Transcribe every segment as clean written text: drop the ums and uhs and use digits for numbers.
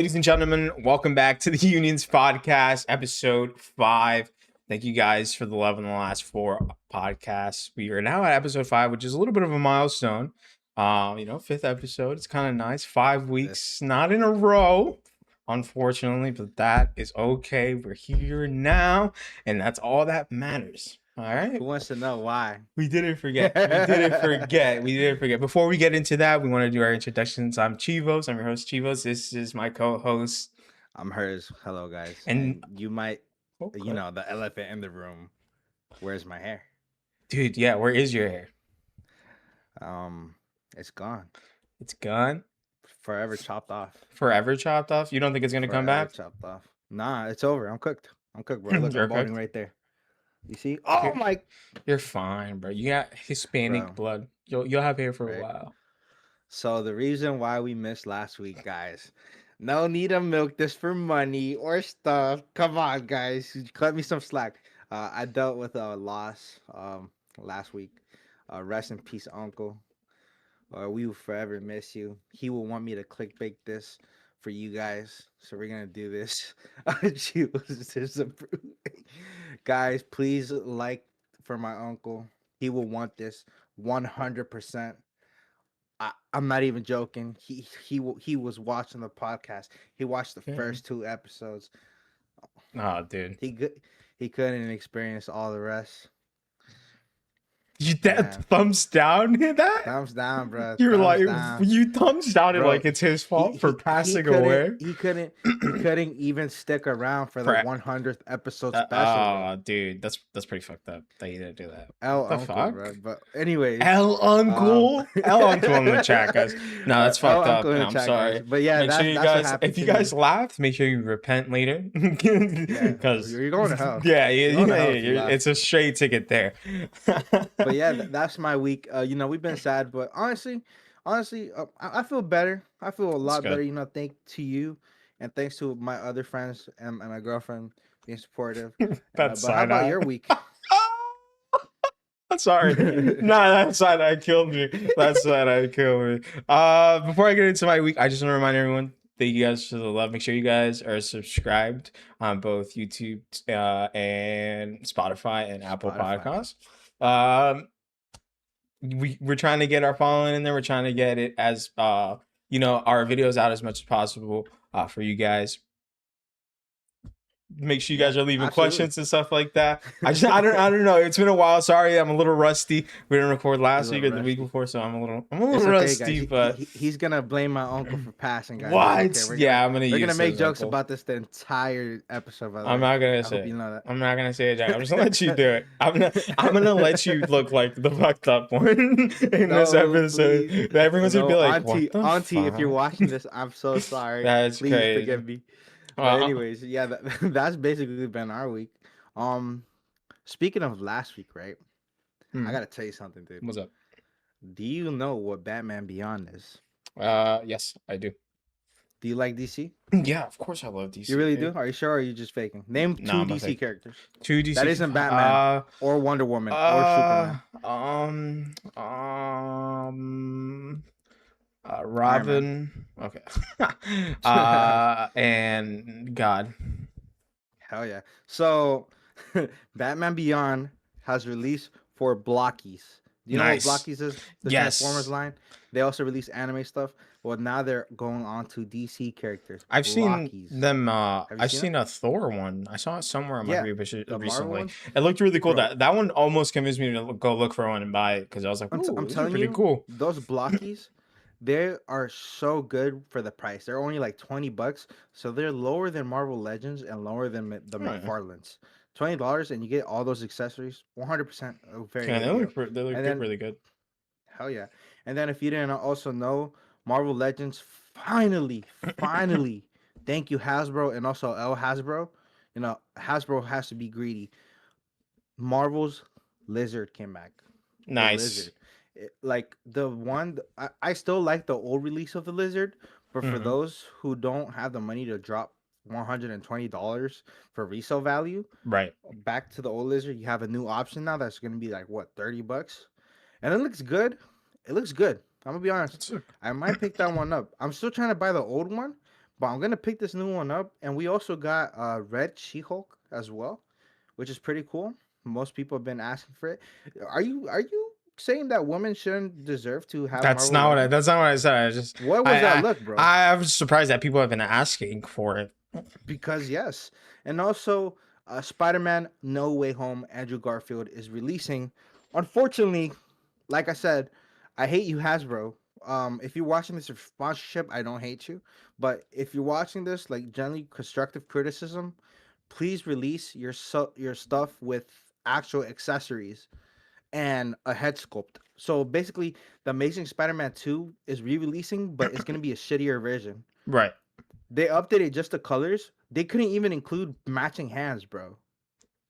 Ladies and gentlemen, welcome back to the Unions Podcast, episode 5. Thank you guys for the love in the last 4 podcasts. We are now at episode 5, which is a little bit of a milestone. Fifth episode. It's kind of nice. 5 weeks, not in a row, unfortunately, but that is okay. We're here now, and that's all that matters. All right. Who wants to know why? We didn't forget. We didn't forget. Before we get into that, we want to do our introductions. I'm Cheevoz. I'm your host, Cheevoz. This is my co-host. I'm Herzzf. Hello, guys. And you might, the elephant in the room. Where's my hair? Dude, yeah, where is your hair? It's gone. It's gone? Forever chopped off. Forever chopped off? You don't think it's going to come back? Chopped off. Nah, it's over. I'm cooked, bro. Look, I'm balding right there. You see? Oh my! You're fine, bro. You got Hispanic blood. You'll have hair for a while. So the reason why we missed last week, guys, no need to milk this for money or stuff. Come on, guys, cut me some slack. I dealt with a loss last week. Rest in peace, Uncle. We will forever miss you. He will want me to clickbait this for you guys, so we're gonna do this. Guys, please like for my uncle. He will want this 100%. I'm not even joking. He was watching the podcast. He watched the first 2 episodes. Oh, dude. He couldn't experience all the rest. Thumbs down that? Thumbs down, bro. You're you thumbs down it like it's his fault for passing away. He couldn't even stick around for the 100th episode special. Oh, dude, that's pretty fucked up that you didn't do that. Uncle, bro. But anyways, Uncle in the chat, guys. No, that's fucked up. I'm sorry. Guys. But yeah, make sure you guys, if you guys laughed, make sure you repent later, because you're going to hell. Yeah, it's a straight ticket there. But yeah, that's my week. We've been sad, but honestly, I feel better. I feel a lot better. Thanks to you, and thanks to my other friends and my girlfriend being supportive. But how about your week? I'm sorry. That side eye killed me. Before I get into my week, I just want to remind everyone. Thank you guys for the love. Make sure you guys are subscribed on both YouTube and Spotify and Apple Podcasts. We're trying to get our following in there. We're trying to get it as our videos out as much as possible for you guys. Make sure you guys are leaving questions and stuff like that. I don't know. It's been a while. Sorry, I'm a little rusty. We didn't record last week or the week before, so I'm a little rusty. But he's gonna blame my uncle for passing, guys. What? We're gonna make jokes about this the entire episode. By the way. I'm not gonna say. You know that. I'm not gonna say it, Jack. I'm just gonna let you do it. I'm gonna let you look like the fucked up one in this episode. Please. Everyone's gonna be like, Auntie, if you're watching this, I'm so sorry. That's please crazy. Forgive me. But anyways, yeah, that's basically been our week. Speaking of last week, right? I gotta tell you something, dude. What's up? Do you know what Batman Beyond is? Yes, I do. Do you like DC? Yeah, of course I love DC. You really do? Are you sure? Or are you just faking? Name 2 DC characters. 2 DC. That isn't Batman or Wonder Woman or Superman. Robin. Okay. And God. Hell yeah. So Batman Beyond has released 4 blockies. Do you know what blockies is? The Transformers line. They also release anime stuff. Well, now they're going on to DC characters. I've seen them. I've seen a Thor one. I saw it somewhere on my recently. It looked really cool. Bro. That one almost convinced me to go look for one and buy it because I was like, I'm telling you, cool. Those blockies. They are so good for the price. They're only like $20, so they're lower than Marvel Legends and lower than the McFarlanes. $20 and you get all those accessories. 100% very. Yeah, they look really good. Hell yeah! And then if you didn't also know, Marvel Legends finally, thank you Hasbro and also Hasbro. Hasbro has to be greedy. Marvel's Lizard came back. Nice. Like the one, I still like the old release of the Lizard, but for those who don't have the money to drop $120 for resale value, right back to the old Lizard, you have a new option now that's gonna be like what, $30, and it looks good. I'm gonna be honest, I might pick that one up. I'm still trying to buy the old one, But I'm gonna pick this new one up, and we also got Red She-Hulk as well, which is pretty cool. Most people have been asking for it. Are you saying that women shouldn't deserve to have That's Marvel not what I. Legends? That's not what I said. I just. What was that I. look, bro? I was surprised that people have been asking for it. Because yes, and also Spider-Man: No Way Home. Andrew Garfield is releasing. Unfortunately, like I said, I hate you, Hasbro. If you're watching this for sponsorship, I don't hate you. But if you're watching this, like generally constructive criticism, please release your stuff with actual accessories and a head sculpt. So basically, the Amazing Spider-Man 2 is re-releasing, but it's gonna be a shittier version. Right. They updated just the colors. They couldn't even include matching hands, bro.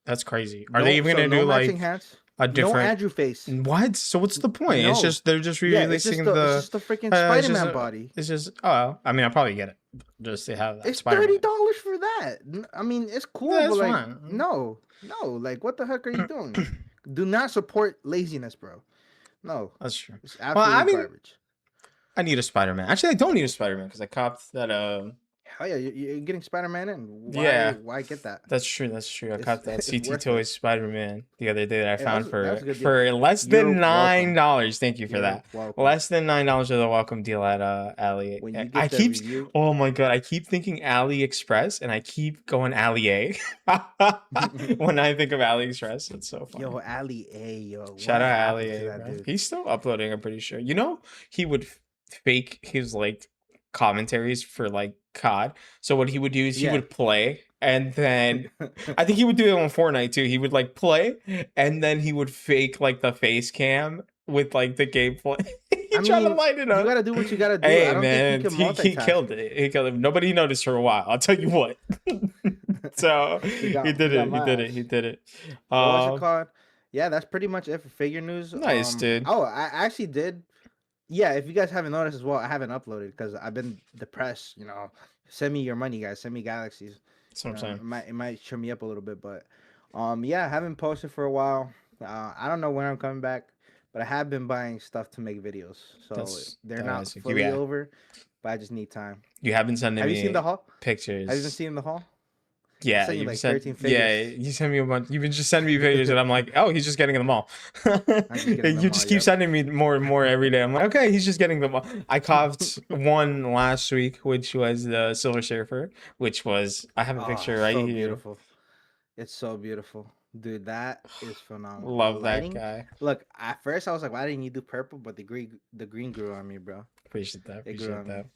That's crazy. Are they even gonna No do matching like hands. a No different? Andrew face. What? So what's the point? It's No. just they're just Yeah, it's just re-releasing the it's the. just the freaking It's just. Spider-Man body. It's just. Oh, I mean, I'll probably get it just to have that It's Spider-Man. $30 for that. I mean, it's cool, Yeah, but that's like, fine. no, like, what the heck are you doing? Do not support laziness, bro. No, That's true. it's Well, absolutely I mean, garbage. I need a Spider-Man. Actually, I don't need a Spider-Man because I copped that. Hell yeah, you're getting Spider-Man in. Yeah. Why get that? That's true. That's true. I It's, caught that it's CT worth Toys it. Spider-Man the other day that I Hey, found that was a good deal. for less You're than welcome. $9. Thank you for You're that. welcome. Less than $9 for the welcome deal at Ali. When you I get the keep review, oh my god, I keep thinking AliExpress and I keep going Ali when I think of AliExpress. It's so funny. yo, Ali A, yo, Shout what out happened Ali to A, that bro. dude? He's still uploading, I'm pretty sure. You know, he would fake his like commentaries for like COD. So what he would do is he Yeah. would play and then I think he would do it on Fortnite too. He would like play and then he would fake like the face cam with like the gameplay. He I tried to mean, light it you up. gotta do what you gotta do. Hey I don't man, think he can he multitask. killed it. He killed it. Nobody noticed for a while. I'll tell you what. So he did it. He did it. He did it. What's it called? Yeah, that's pretty much it for figure news. Nice, dude. Oh, I actually did. Yeah, if you guys haven't noticed as well, I haven't uploaded because I've been depressed. Send me your money, guys. Send me galaxies. That's what I'm saying. It might cheer me up a little bit, but yeah, I haven't posted for a while. I don't know when I'm coming back, but I have been buying stuff to make videos, so they're not Nice. fully over, but I just need time. You have been sending Have me you seen the haul? pictures. Have you been seeing the haul? Yeah, sent you you've like sent 13 yeah, figures. you send me a bunch. You've been just sending me pictures, and I'm like, oh, he's just getting them all. getting You them just all, keep yep. sending me more and more every day. I'm like, okay, he's just getting them all. I copped one last week, which was the Silver Surfer, which was I have a picture right so here. Beautiful. It's so beautiful, dude. That is phenomenal. Love The that lighting, guy. Look, at first I was like, why didn't you do purple? But the green grew on me, bro. Appreciate that. It grew Appreciate on me. that.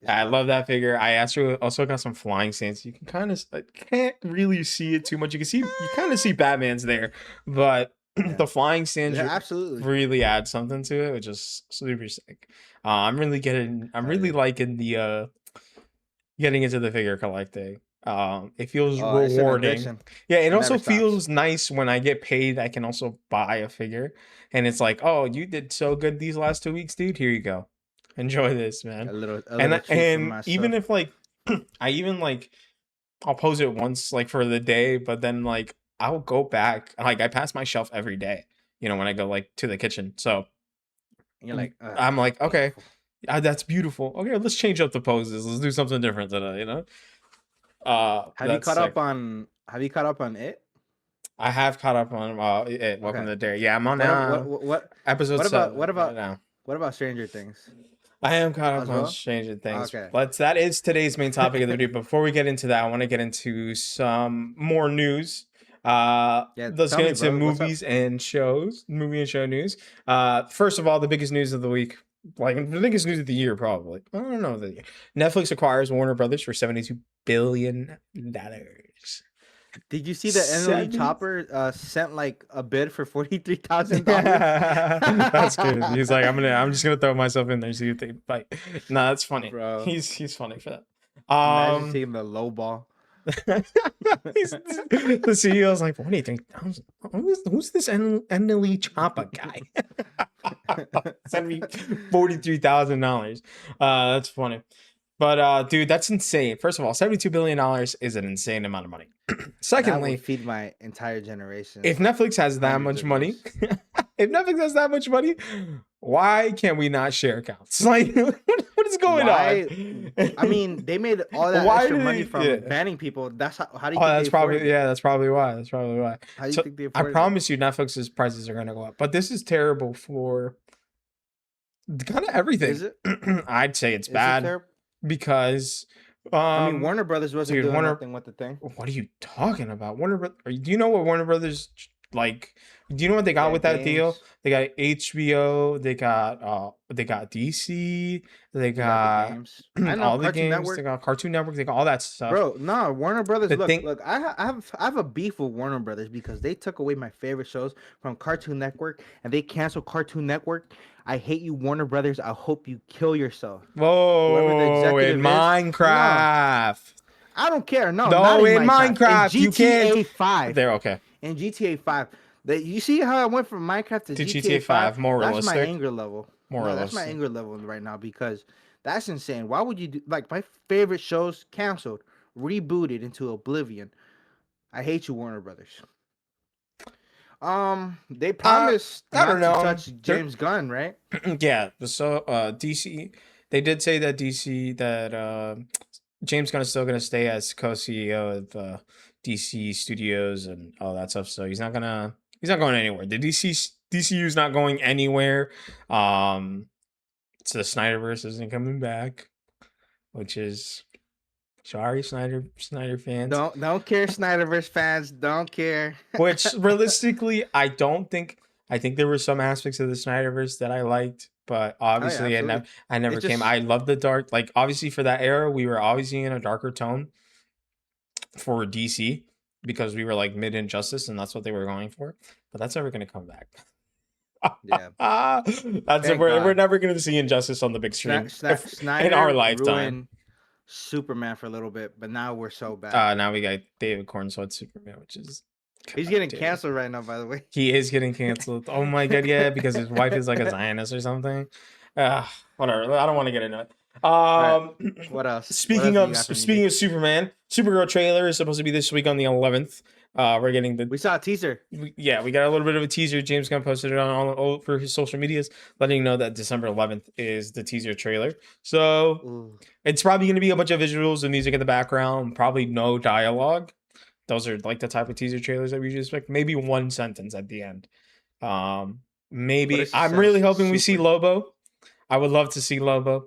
It's I dope. love that figure. I also got some flying stance. You can kind of can't really see it too much. You kind of see Batman's there, but the flying stance Yeah, absolutely. really adds something to it, which is super sick. I'm really liking the getting into the figure collecting. It feels It's an rewarding. addiction. Yeah, it It also never stops. feels nice when I get paid. I can also buy a figure, and it's like, oh, you did so good these last 2 weeks, dude. Here you go. Enjoy this, man. A little And treat for and myself. even if like I even like I'll pose it once like for the day, but then like I'll go back. Like I pass my shelf every day, when I go like to the kitchen. So And you're like, I'm like, okay, beautiful. that's beautiful. Okay, let's change up the poses. Let's do something different today, Have you caught up on it? I have caught up on Welcome to the Dare. Yeah, I'm on now. What Episode what about 7 what about right now. what about Stranger Things? I am caught up As on well? Stranger Things. Okay. That is today's main topic of the video. Before we get into that, I want to get into some more news. Let's tell get me, into bro. What's up? movie and show news. First of all, the biggest news of the week, like the biggest news of the year, probably. I don't know the year. Netflix acquires Warner Brothers for $72 billion. Did you see that Emily Chopper sent like a bid for $43,000? That's good. He's like, I'm just gonna throw myself in there, see if they bite. No, that's funny. Bro. He's funny for that. Imagine taking the low ball. The CEO's like, $43,000. Who's this Emily Chopper guy? Send me $43,000. That's funny. But dude, that's insane. First of all, $72 billion is an insane amount of money. Secondly, that would feed my entire generation. if Netflix has that much money, why can't we not share accounts? Like, what what is going Why? on? I mean, they made all that Why extra do money they? from Yeah. banning people. That's how do you Oh, think they that's afforded probably it? yeah. That's probably why. That's probably why. How do you So think they I afforded it? promise you, Netflix's prices are gonna go up. But this is terrible for kind of Is everything. it? I'd say it's Is it bad terrible? because, I mean, um, Warner Brothers wasn't dude, doing Warner. nothing with the thing. What are you talking about? Do you know what Warner Brothers like? Do you know what they got Yeah, with that deal? games. They got HBO. They got DC. They They got the got games. I know all the Cartoon games. They Network. got Cartoon Network. They got all that stuff. Bro, no, Warner Brothers. The Look, thing, look. I have a beef with Warner Brothers because they took away my favorite shows from Cartoon Network, and they canceled Cartoon Network. I hate you, Warner Brothers. I hope you kill yourself. Whoever the whoa, in executive is, no, Minecraft. I don't care. No, not No, in in Minecraft. In Minecraft, you can't. GTA 5. There, okay. In GTA 5. You see how I went from Minecraft to To GTA GTA 5? 5, more That's my realistic. anger level. More No, that's my realistic. anger level right now because that's insane. Why would you do like my favorite shows canceled, rebooted into oblivion? I hate you, Warner Brothers. They promised I don't not to know. touch James Gunn, right? Yeah. So, DC, they did say that James Gunn is still gonna stay as co-CEO of DC Studios and all that stuff. So he's not going anywhere. DCU is not going anywhere. So the Snyderverse isn't coming back, which is sorry, Snyder fans. Don't care, Snyderverse fans. Don't care. Which realistically, I think there were some aspects of the Snyderverse that I liked, but Oh yeah, obviously absolutely. I never It came. just I love the dark, like obviously for that era, we were obviously in a darker tone for DC because we were like mid injustice and that's what they were going for. But that's never gonna come back. yeah. That's Thank we're God. never gonna see injustice on the big screen in our Snyder lifetime. ruined Superman for a little bit, but now we're so bad. Now we got David Cornsword Superman, which is He's God getting damn. canceled right now, by the way. He is getting canceled. Oh my god, yeah, because his wife is like a Zionist or something. Whatever. I don't want to get into it. Right. What else? What else do you got for me? Speaking of Superman, Supergirl trailer is supposed to be this week on the 11th. We're getting We saw a teaser. we got a little bit of a teaser. James Gunn posted it on all for his social medias, letting you know that December 11th is the teaser trailer. So Ooh. it's probably going to be a bunch of visuals and music in the background, probably no dialogue. Those are like the type of teaser trailers that we usually expect. Maybe one sentence at the end. What Maybe if she I'm really says hoping we see super? Lobo. I would love to see Lobo.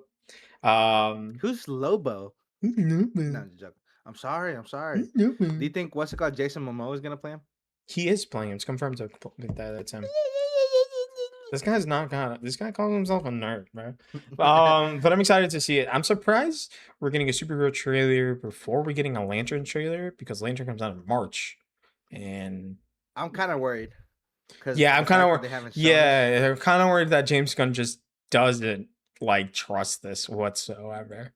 Who's Lobo? No, I'm just joking. I'm sorry. I'm sorry. Do you think what's it called? Jason Momoa is gonna play him? He is playing him. It's confirmed that's him. This guy's not got. This guy calls himself a nerd, bro. But I'm excited to see it. I'm surprised we're getting a Supergirl trailer before we're getting a Lantern trailer because Lantern comes out in March, and I'm kind of worried. yeah, I'm kind of worried. They haven't shown us. Yeah, they're kind of worried that James Gunn just doesn't like trust this whatsoever.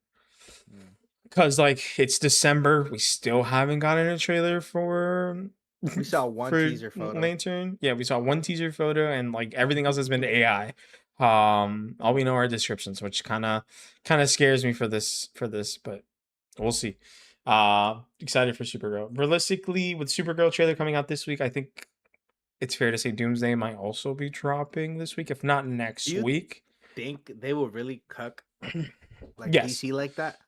Because like it's December, we still haven't gotten a trailer for. We saw one for teaser photo. Lantern. Yeah, we saw one teaser photo, and like everything else has been AI. All we know are descriptions, which kind of scares me for this, but we'll see. Excited for Supergirl. Realistically, with Supergirl trailer coming out this week, I think it's fair to say Doomsday might also be dropping this week, if not next Do you week. think they will really cuck like Yes. DC like that?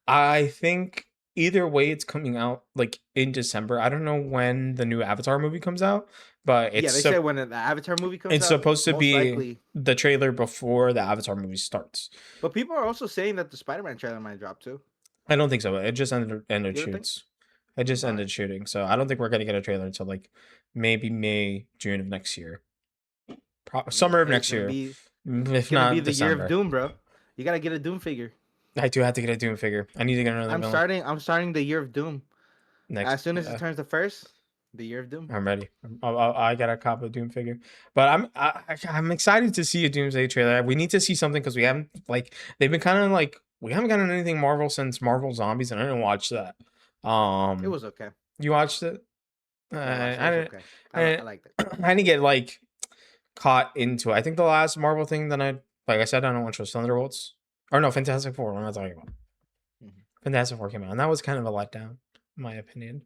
I think either way it's coming out like in December. I don't know when the new Avatar movie comes out, but Yeah, they it's said when the Avatar movie comes it's out, supposed to most be likely. the trailer before the Avatar movie starts. But people are also saying that the Spider-Man trailer might drop too. I don't think so. It just ended You don't think? shoots. It just ended shooting, so I don't think we're gonna get a trailer until like maybe May, June of next year. Summer of Hey, next year, It's if gonna not be the year December. of Doom, bro. You gotta get a Doom figure. I do have to get a Doom figure. I need to get another villain. I'm starting the year of Doom. Next, As soon as it turns the first, the year of Doom. I'm ready. I got a cop of Doom figure, but I'm excited to see a Doomsday trailer. We need to see something because we haven't like they've been kind of like we haven't gotten anything Marvel since Marvel Zombies, and I didn't watch that. It was okay. You watched it? I didn't. I liked it. I didn't get like caught into it. I think the last Marvel thing that like I said, I don't watch was Thunderbolts. Or no, Fantastic Four. What am I talking about? Fantastic Four came out, and that was kind of a letdown, in my opinion.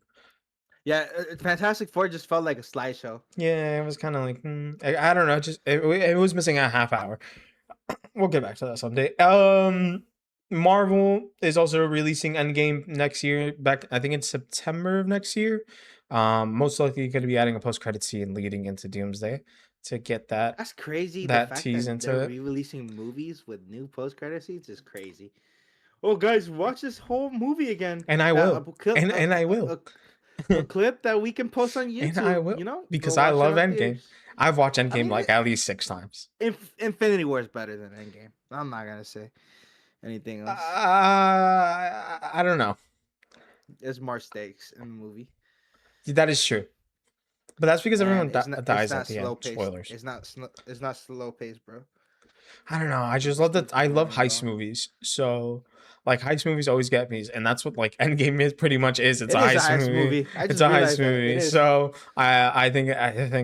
Yeah, Fantastic Four just felt like a slideshow. Yeah, it was kind of like I don't know, just it was missing a half hour. We'll get back to that someday. Marvel is also releasing Endgame next year. Back, I think it's September of next year. Most likely going to be adding a post-credit scene leading into Doomsday to get that That's crazy. The that fact tease that into they're it. re-releasing movies with new post-credit scenes is crazy. Oh, guys, watch this whole movie again. And I A, will. clip, And I a, will. a clip that we can post on And I YouTube. will. You know, go Because I watch it love on Endgame. theaters. I've watched I Endgame mean, like at least 6 times. Infinity War is better than Endgame. I'm not gonna say anything else. I don't know. There's more stakes in the movie, That is true. But that's because everyone and it's dies not at the slow end. paced. Spoilers. It's not slow paced, bro. I don't know. I just Just love that. keeps I love going heist along. movies. So, like, heist movies always get me, and that's what like Endgame is pretty much is. It's a It is a heist heist movie. movie. I It's just a heist realized that it movie. is. So I think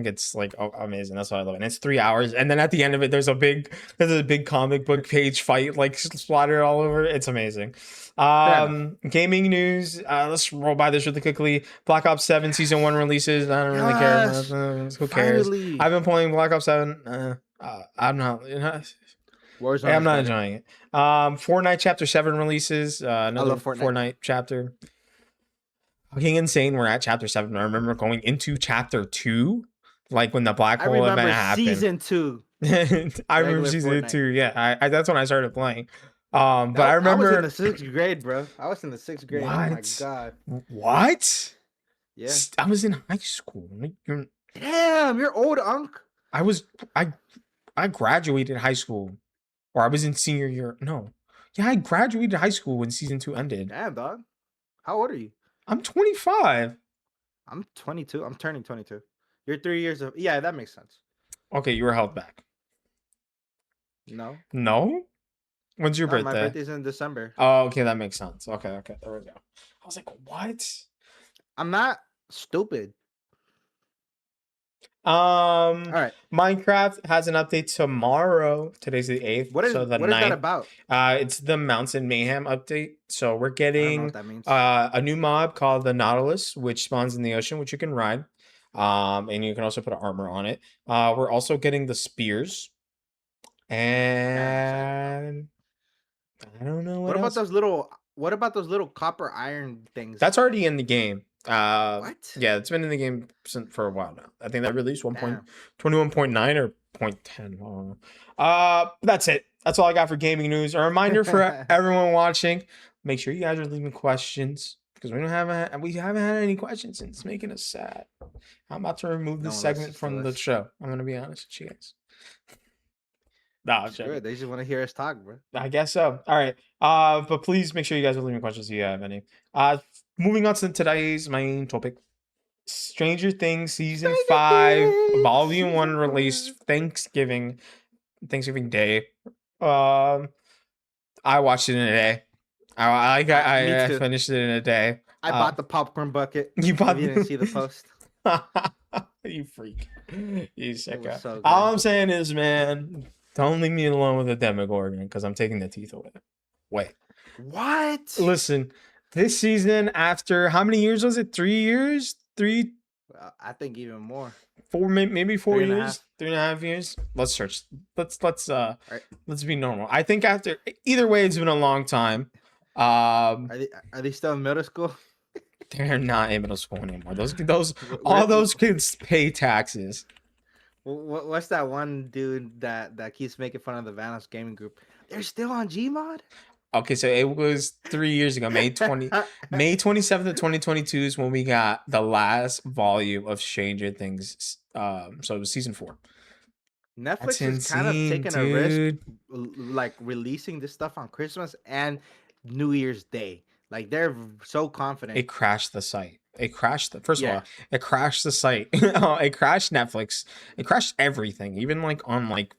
it's like amazing. That's why I love it. And it's 3 hours, and then at the end of it, there's a big comic book page fight like splattered all over. It's amazing. Fair enough. Gaming news. Let's roll by this really quickly. Black Ops 7 Season 1 releases. I don't really care. Yes, Who cares? finally. I've been playing Black Ops 7. I'm not. Warzone I'm is not better. enjoying it. Fortnite Chapter 7 releases. I Another love Fortnite. Fortnite chapter. Fucking insane. We're at Chapter 7. I remember going into Chapter 2, like when the black I hole event remember happened. season 2 I remember regular season Fortnite. 2. Yeah, that's when I started playing. But I I was in the remember. 6th grade, bro. I was in the 6th grade. Oh my What? god. What? Yeah. I was in high school. Damn, you're old, Unc. I was. I graduated high school, or I was in senior year. No. Yeah, I graduated high school when season 2 ended. Damn, dog. How old are you? I'm 25. I'm 22. I'm turning 22. You're 3 years of. Yeah, that makes sense. Okay, you were held back. No. No? When's your No, my birthday? birthday's in December. Oh, okay, that makes sense. Okay, there we go. I was like, what? I'm not stupid. Um, All right. Minecraft has an update tomorrow. Today's the 8th, so the what is that 9th. about? It's the Mountain Mayhem update. So we're I don't know getting what that means. a new mob called the Nautilus, which spawns in the ocean, which you can ride. And you can also put armor on it. We're also getting the spears. And I don't know what else. What about those little copper iron things? That's already in the game. What? Yeah, it's been in the game for a while now. I think that released Damn. 1.21.9 or 0.10. I don't know. That's it. That's all I got for gaming news. A reminder for everyone watching: make sure you guys are leaving questions because we haven't had any questions, and it's making us sad. I'm about to remove No this one segment listens to from the us. show. I'm gonna be honest with you guys. Nah, I'm It's joking. good. They just want to hear us talk, bro. I guess so. All right. But please make sure you guys are leaving questions if you have any. Moving on to today's main topic. Stranger Things season 5, volume 1 released Thanksgiving Day. I watched it in a day. I Me too. finished it in a day. I bought the popcorn bucket. You bought If you didn't see the post. You freak. You sicko. so All good. I'm saying is, man, don't leave me alone with the Demogorgon because I'm taking the teeth away. Wait. What? Listen, this season, after how many years was it? 3 years? I think even more. 4, maybe 4 3.5. years? 3.5 years? Let's search. Let's Right. let's be normal. I think after either way, it's been a long time. Are they still in middle school? They're not in middle school anymore. All those kids pay taxes. What's that one dude that keeps making fun of the Vanos gaming group? They're still on Gmod? Okay, so it was 3 years ago, May 27th of 2022 is when we got the last volume of Stranger Things. So it was season 4. Netflix is kind of taking a risk, like releasing this stuff on Christmas and New Year's Day. Like they're so confident. It crashed the site. It crashed first of Yeah. all, it crashed the site. It crashed Netflix. It crashed everything, even like on like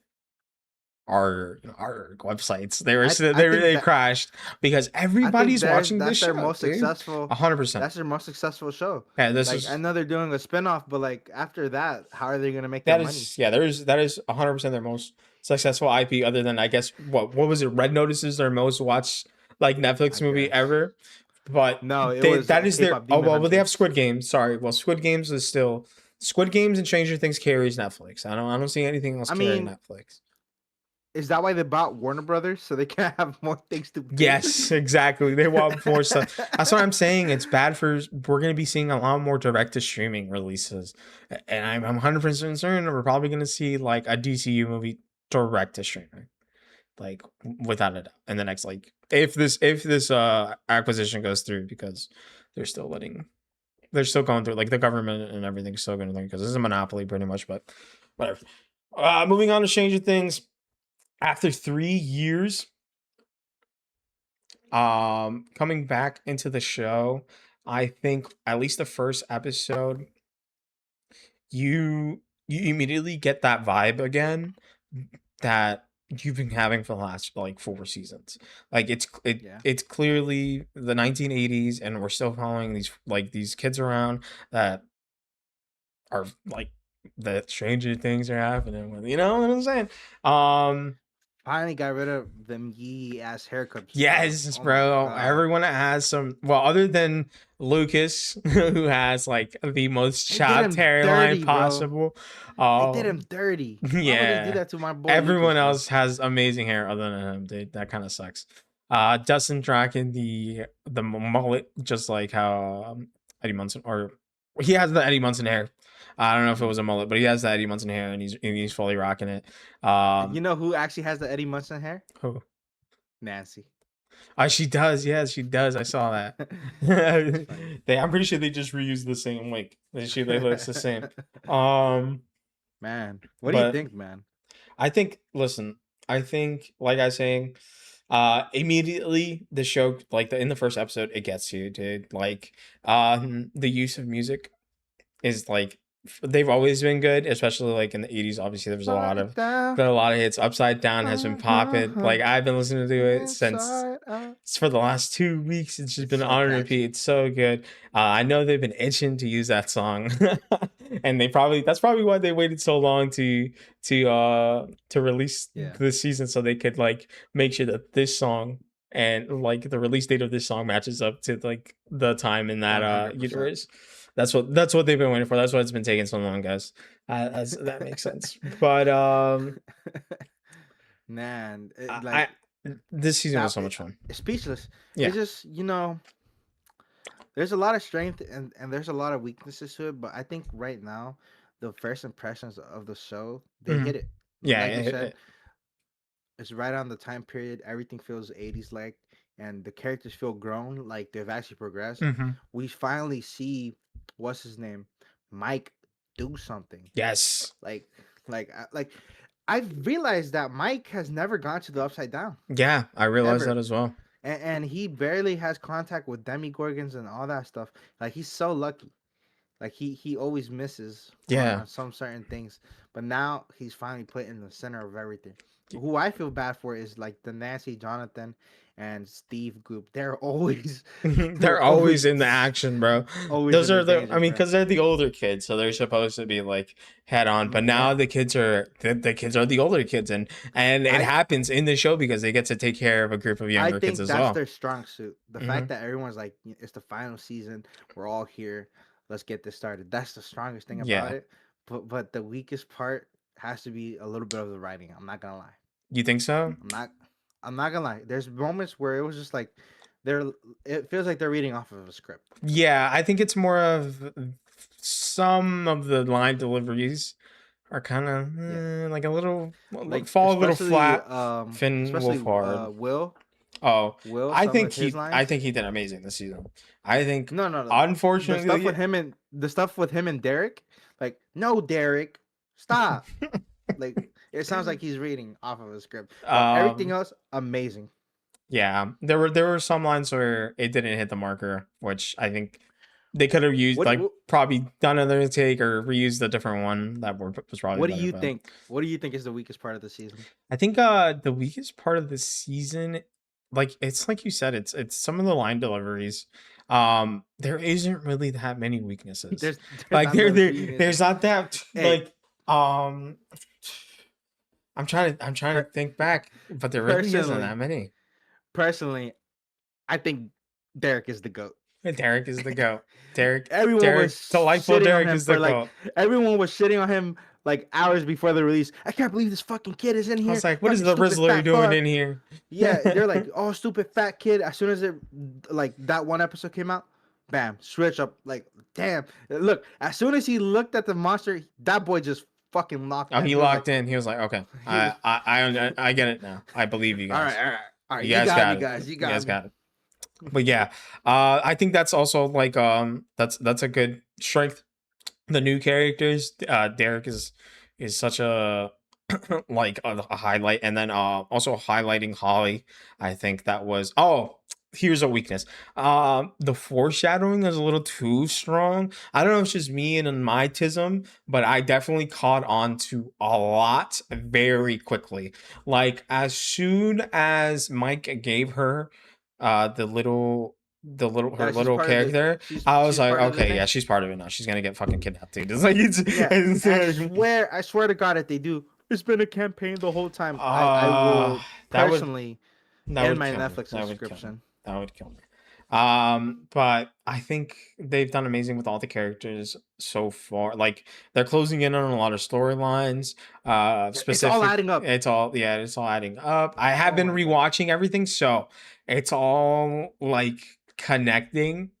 our websites. They crashed because everybody's watching this show. That's their most successful. 100%. That's their most successful show. Yeah, I know they're doing a spinoff, but like after that, how are they gonna make that their is money? yeah, that is 100% their most successful IP, other than I guess what was it? Red Notice is their most watched like Netflix movie ever. But no, that is their but they have Squid Games. Sorry, well, Squid Games is still Squid Games and Stranger Things carries Netflix. I don't see anything else carrying Netflix. Is that why they bought Warner Brothers so they can have more things to do? Yes, exactly. They want more stuff. That's what I'm saying. It's bad for. We're going to be seeing a lot more direct to streaming releases, and I'm 100% certain we're probably going to see like a DCU movie direct to streaming, like without a doubt, in the next like if this acquisition goes through, because they're still letting they're still going through, like the government and everything's still going to think, because this is a monopoly pretty much. But whatever. Moving on to Stranger Things. After 3 years, coming back into the show, I think at least the first episode, you immediately get that vibe again that you've been having for the last like 4 seasons. Like Yeah. it's clearly the 1980s, and we're still following these kids around that are like the stranger things are happening with. You know what I'm saying? Um Finally got rid of them yee ass haircuts, bro. Yes, Oh my bro. god. Everyone has some. Well, other than Lucas, who has like the most They did chopped him hairline dirty, bro. possible. They did him Um, dirty. Why would they do yeah. that to my boy Lucas, Everyone bro? else has amazing hair other than him, dude. That kind of sucks. Dustin rocking the mullet, just like how Eddie Munson, or he has the Eddie Munson hair. I don't know if it was a mullet, but he has the Eddie Munson hair, and he's fully rocking it. You know who actually has the Eddie Munson hair? Who? Nancy. Oh, she does. Yes, she does. I saw that. That's funny. I'm pretty sure they just reused the same wig. They looks the same. Um, Man, what do you but think, man? I think. Listen, I think, like I was saying, immediately the show, like in the first episode, it gets you, dude. Like, the use of music is like they've always been good, especially like in the 80s. Obviously, there was a lot Upside of down, been a lot of hits. Upside Down has been popping. Like I've been listening to it since inside out. it's for the last 2 weeks. It's just It's been so on catchy. repeat. It's so good. I know they've been itching to use that song, and that's probably why they waited so long to release Yeah, this season, so they could like make sure that this song and like the release date of this song matches up to like the time in that 100%. universe. That's what they've been waiting for. That's why it's been taking so long, guys. That makes sense. But Man, I this season now was so much fun. speechless. Yeah. It's just there's a lot of strength and there's a lot of weaknesses to it, but I think right now the first impressions of the show they Mhm. hit it. Yeah. Like you said, it's right on the time period. Everything feels 80s like, and the characters feel grown, like they've actually progressed. Mhm. We finally see what's his name, Mike, do something. Yes. Like, like I've realized that Mike has never gone to the Upside Down Yeah, I realized that ever, as well. and he barely has contact with demigorgons and all that stuff. Like he's so lucky. Like he always misses Yeah. on some certain things, but now he's finally put in the center of everything. Who I feel bad for is like the Nancy, Jonathan, and Steve group. They're always They're they're always always in the action, bro. always Those in the are the, I danger, mean, bro. because they're the older kids, so they're supposed to be like head on. But Yeah, now the kids are the older kids, and it I happens in the show because they get to take care of a group of I younger kids think as that's well. their strong suit. The Hmm. fact that everyone's like, it's the final season, we're all here, let's get this started. That's the strongest thing about Yeah, it. But the weakest part has to be a little bit of the writing. I'm not gonna lie. you think so? I'm not. I'm not gonna lie. There's moments where it was just like, they're. It feels like they're reading off of a script. Yeah, I think it's more of some of the line deliveries are kind Yeah, of like a little like fall a little flat. Finn especially Wolfhard. Will Oh, some of his I lines. think he did amazing this season. I think, No, no, no. unfortunately, The stuff with him and Derek. Like, no, Derek, stop. Like, it sounds like he's reading off of a script. But everything um, else, amazing. yeah, there were some lines where it didn't hit the marker, which I think they could have used, What like what, probably done another take or reused a different one that was probably what do better. you But think? What do you think is the weakest part of the season? I think the weakest part of the season, like it's like you said, it's some of the line deliveries. There isn't really that many weaknesses. There's Like not those there's weaknesses. not that Hey, like I'm trying per, to think back, but there really isn't personally, that many. personally, I think Derek is the goat. Derek is the goat. Derek Everyone was Derek delightful shitting on Derek him is the for like goat. everyone was shitting on him like hours before the release. I can't believe this fucking kid is in I here. was like, what is Fucking the stupid Rizzler fat doing fuck. in here? Yeah, they're like, oh, stupid fat kid. As soon as it, like, that one episode came out, bam, switch up. Like, damn. Look, as soon as he looked at the monster, that boy just fucking locked Oh, in. he He was like, locked in. He was like, okay, he was, I get it now. I believe you all right, guys. all right, all right. You You guys got me, got it. guys. You You guys got me. got it. But yeah, I think that's also like that's a good strength. The new characters, Derek is such a like a highlight, and then also highlighting Holly. I think that was here's a weakness. The foreshadowing is a little too strong. I don't know if it's just me and my tism, but I definitely caught on to a lot very quickly. Like as soon as Mike gave her her Yeah, she's little part of the. character, She's I was she's like, part of the okay, thing. yeah, she's part of it now. She's gonna get fucking kidnapped, dude. It's like Yeah, it's I swear to God, if they do, it's been a campaign the whole time. I uh will that would personally that end would my kill me. Netflix That would kill me. subscription. That would kill me. But I think they've done amazing with all the characters so far. Like they're closing in on a lot of storylines. It's all Specific. adding up. It's all adding up. I have Oh been my God. rewatching everything, so it's all like connecting.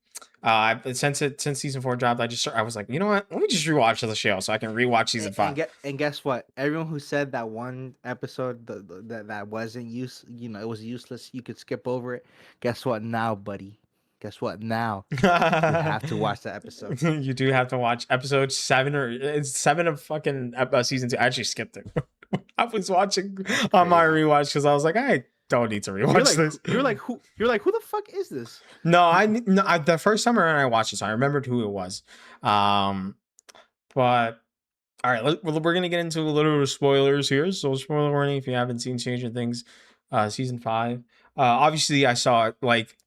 Since season 4 dropped, I was like, you know what? Let me just rewatch the show so I can rewatch season 5. And guess what? Everyone who said that one episode that wasn't it was useless. You could skip over it. Guess what now, buddy? Guess what now? You have to watch that episode. You do have to watch episode 7 or it's 7 of fucking season 2. I actually skipped it. I was watching That's on my crazy. rewatch because I was like, I don't need to rewatch this. You're like who the fuck is this? No, the first time around I watched it, so I remembered who it was. Um, but all right, we're gonna get into a little bit of spoilers here. So spoiler warning if you haven't seen Stranger Things, season 5. Obviously I saw it. Like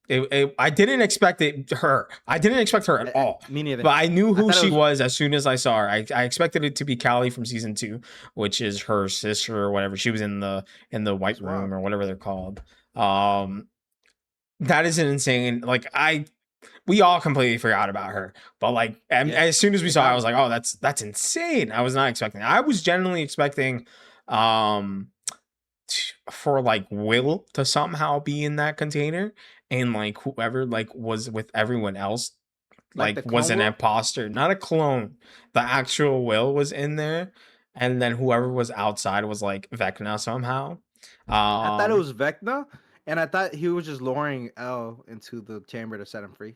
I didn't expect her. I didn't expect her at all. Me neither. But I knew I who thought it she was was as soon as I saw her. I expected it to be Callie from season 2, which is her sister or whatever. She was in the white room wild. or whatever they're called. That is an insane. Like we all completely forgot about her. But like as soon as we saw it, I was like, oh, that's insane. I was not expecting. I was genuinely expecting for like Will to somehow be in that container and like whoever like was with everyone else like the like was Clone an Will. imposter, not a clone. The actual Will was in there, and then whoever was outside was like Vecna somehow. I thought it Um was Vecna, and I thought he was just luring Elle into the chamber to set him free.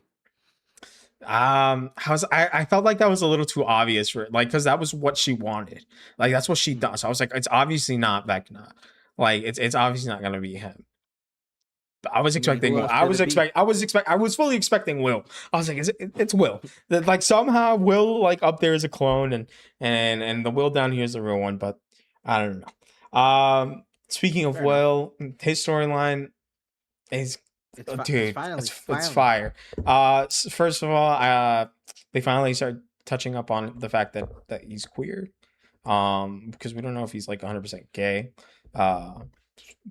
I felt like that was a little too obvious for like because that was what she wanted. Like that's what she does. I was like, it's obviously not Vecna. Like it's obviously not gonna be him. But I was I mean, who expecting. else could it be? I was fully expecting Will. I was like, it's Will. That like somehow Will like up there is a clone, and the Will down here is the real one. But I don't know. Speaking of Fair enough. Will, his storyline is It's dude, finally it's finally. fire. First of all, they finally start touching up on the fact that he's queer. Because we don't know if he's like 100% gay. But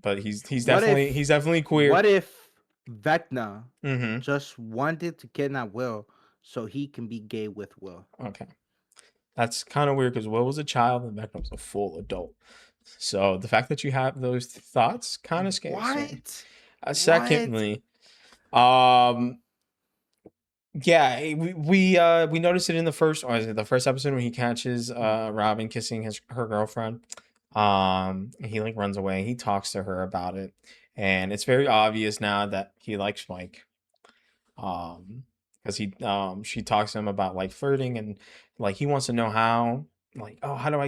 What if he's definitely queer. what if Vecna Mm-hmm. just wanted to kidnap Will so he can be gay with Will? Okay. That's kind of weird because Will was a child and Vecna was a full adult. So the fact that you have those thoughts kind of scares me. What? Secondly, um, yeah, we noticed it in the first or is it the first episode when he catches Robin kissing her girlfriend. And he like runs away. He talks to her about it, and it's very obvious now that he likes Mike. Because she talks to him about like flirting and like he wants to know how like oh how do I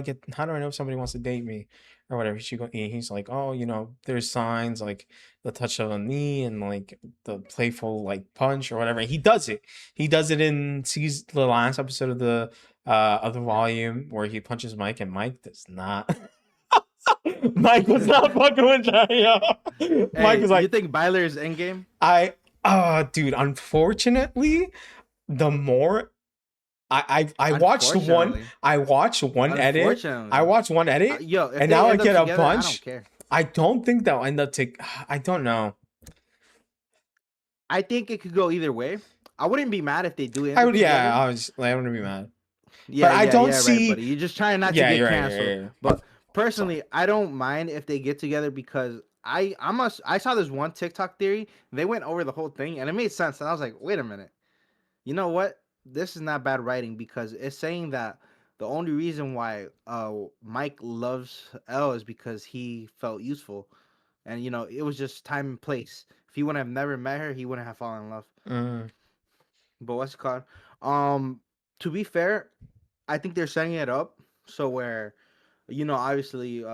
know if somebody wants to date me or whatever. He's like oh there's signs like the touch of a knee and like the playful like punch or whatever. He does it in the last episode of the volume where he punches Mike and Mike does not. Mike was not fucking with that, yo. Mike Hey, was you like, think Byler is endgame? dude, unfortunately, the more I watched Unfortunately. I watched one edit. I Unfortunately. watched one edit, Yo, if and they now I end up get a together, I don't bunch. care. I don't think they'll end up I don't know. I think it could go either way. I wouldn't be mad if they do end I up would, yeah, together. I wouldn't be mad. But Yeah, I yeah, don't yeah, right, see. buddy. You're just trying not to Yeah, get you're right. canceled. But personally, I don't mind if they get together because I saw this one TikTok theory. They went over the whole thing and it made sense. And I was like, wait a minute. You know what? This is not bad writing because it's saying that the only reason why Mike loves Elle is because he felt useful. And it was just time and place. If he would have never met her, he wouldn't have fallen in love. Mm, But what's it called? Um, to be fair, I think they're setting it up so where, obviously,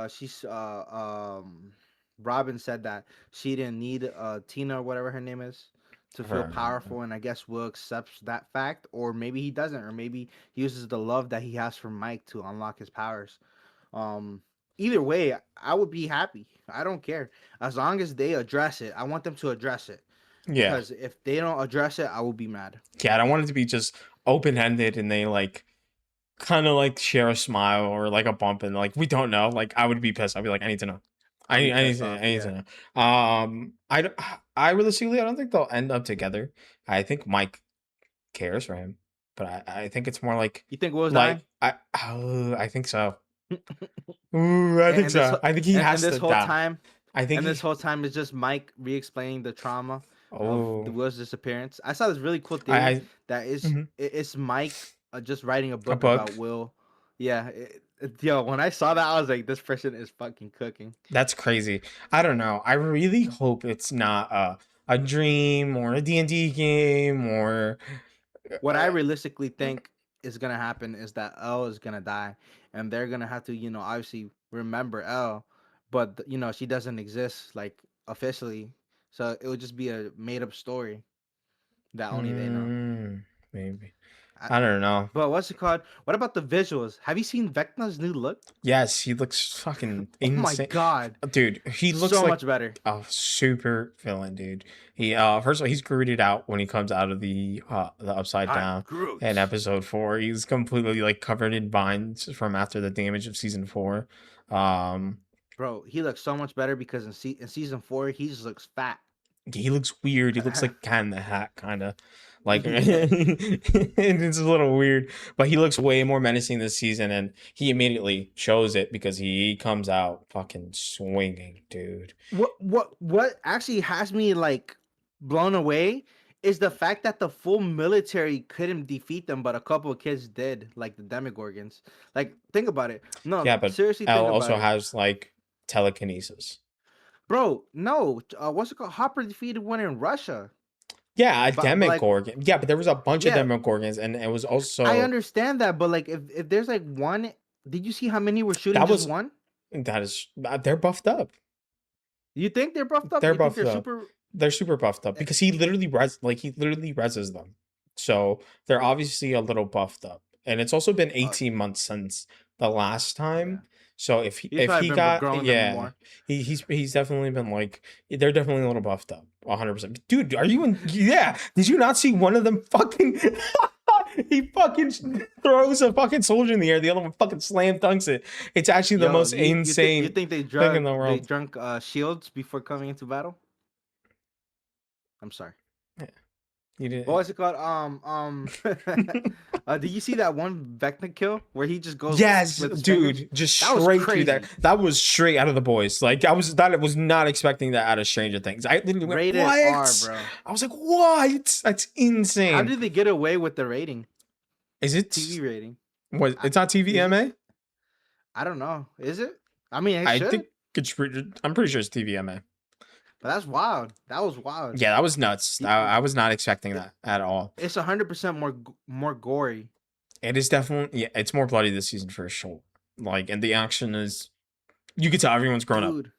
Robin said that she didn't need Tina or whatever her name is to feel her. powerful, and I guess Will accepts that fact, or maybe he doesn't, or maybe he uses the love that he has for Mike to unlock his powers. Um, Either way, I would be happy. I don't care as long as they address it. I want them to address it Yeah, because if they don't address it, I will be mad. yeah. I don't want it to be just open ended and they like kind of like share a smile or like a bump and like we don't know. Like I would be pissed. I'd be like, I need to know. I'll be I need pissed to. off. I need to Yeah. know. I don't- I realistically I don't think they'll end up together. I think Mike cares for him, but I think it's more You think Will's dying? like I think so. Ooh, I think And this so. wh- I think he and has this to whole die. time I think and he. this whole time is just Mike re-explaining the trauma of the Oh, Will's disappearance. I saw this really cool theory I that mhm. it's Mike just writing a A book about book. Will. Yeah, yo, when I saw that, I was like, this person is fucking cooking. That's crazy. I don't know. I really hope it's not a dream or a D&D game or What I uh, realistically think is gonna happen is that Elle is gonna die, and they're gonna have to, obviously remember Elle, but she doesn't exist like officially, so it would just be a made up story that only they know. mm, maybe. I, I don't know. but what's it called? What about the visuals? Have you seen Vecna's new look? Yes, he looks fucking Oh my insane. god, Dude, he looks so like much better. a super villain, dude. He first of all, he's grooted out when he comes out of the upside I'm down in Groot. episode 4. He's completely like covered in vines from after the damage of season 4. Um Bro, he looks so much better because in season 4 he just looks fat. he looks weird. He looks like Cat in the Hat kind of. Like Yeah. it's a little weird, but he looks way more menacing this season and he immediately shows it because he comes out fucking swinging, dude. What actually has me like blown away is the fact that the full military couldn't defeat them, but a couple of kids did, like the Demogorgons. Like, think about it. No, Yeah, but seriously, L think about also it, has like telekinesis. bro. No, what's it called? Hopper defeated one in Russia, Yeah, a but like, Demogorgon. Yeah, but there was a bunch of yeah, Demogorgons, and it was I also understand that, but like, if there's like one, did you see how many were shooting that just was one? that is they're buffed up. You think they're buffed up? They're You think buffed they're up. super? They're super buffed up eh, because he literally reses them. So they're obviously a little buffed up. And it's also been Uh, 18 months since the last yeah, time. So he's if probably he been got growing them yeah, more. he's definitely been like they're definitely a little buffed up. 100%. Dude, are you in yeah, did you not see one of them fucking he fucking throws a fucking soldier in the air, the other one fucking slam dunks it. It's actually the Yo, most you insane think thing in the they world. drunk shields before coming into battle? I'm sorry. Yeah, you What did. was it called? Did you see that one Vecna kill where he just goes Yes, with his fingers? dude, just That was straight through there. crazy. That was straight out of the boys. Like I was not expecting that out of Stranger Things. I literally went, Rated R, "What?" bro. I was like, "What?" That's How insane. did they get away with the rating? Is it TV rating? what? I, It's not is it? TVMA? I don't know. Is it? I mean, it I should, think I'm pretty sure it's TVMA. but that's wild. That was wild. Yeah, that was nuts. Y- I was not expecting it- that at all. It's 100% more gory. It is definitely yeah, it's more bloody this season for sure. Like, and the action is you can tell everyone's grown up. Dude,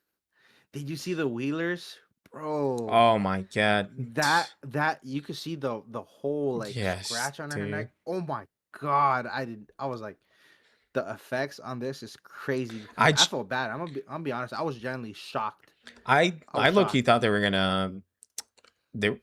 did you see the Wheelers? Bro, Oh my god. that you could see the whole like Yes, scratch on her dude. neck. Oh my god, I was like, the effects on this is crazy. I I j- felt bad. I'm gonna be honest. I was genuinely shocked. I was I low key shocked. thought they were gonna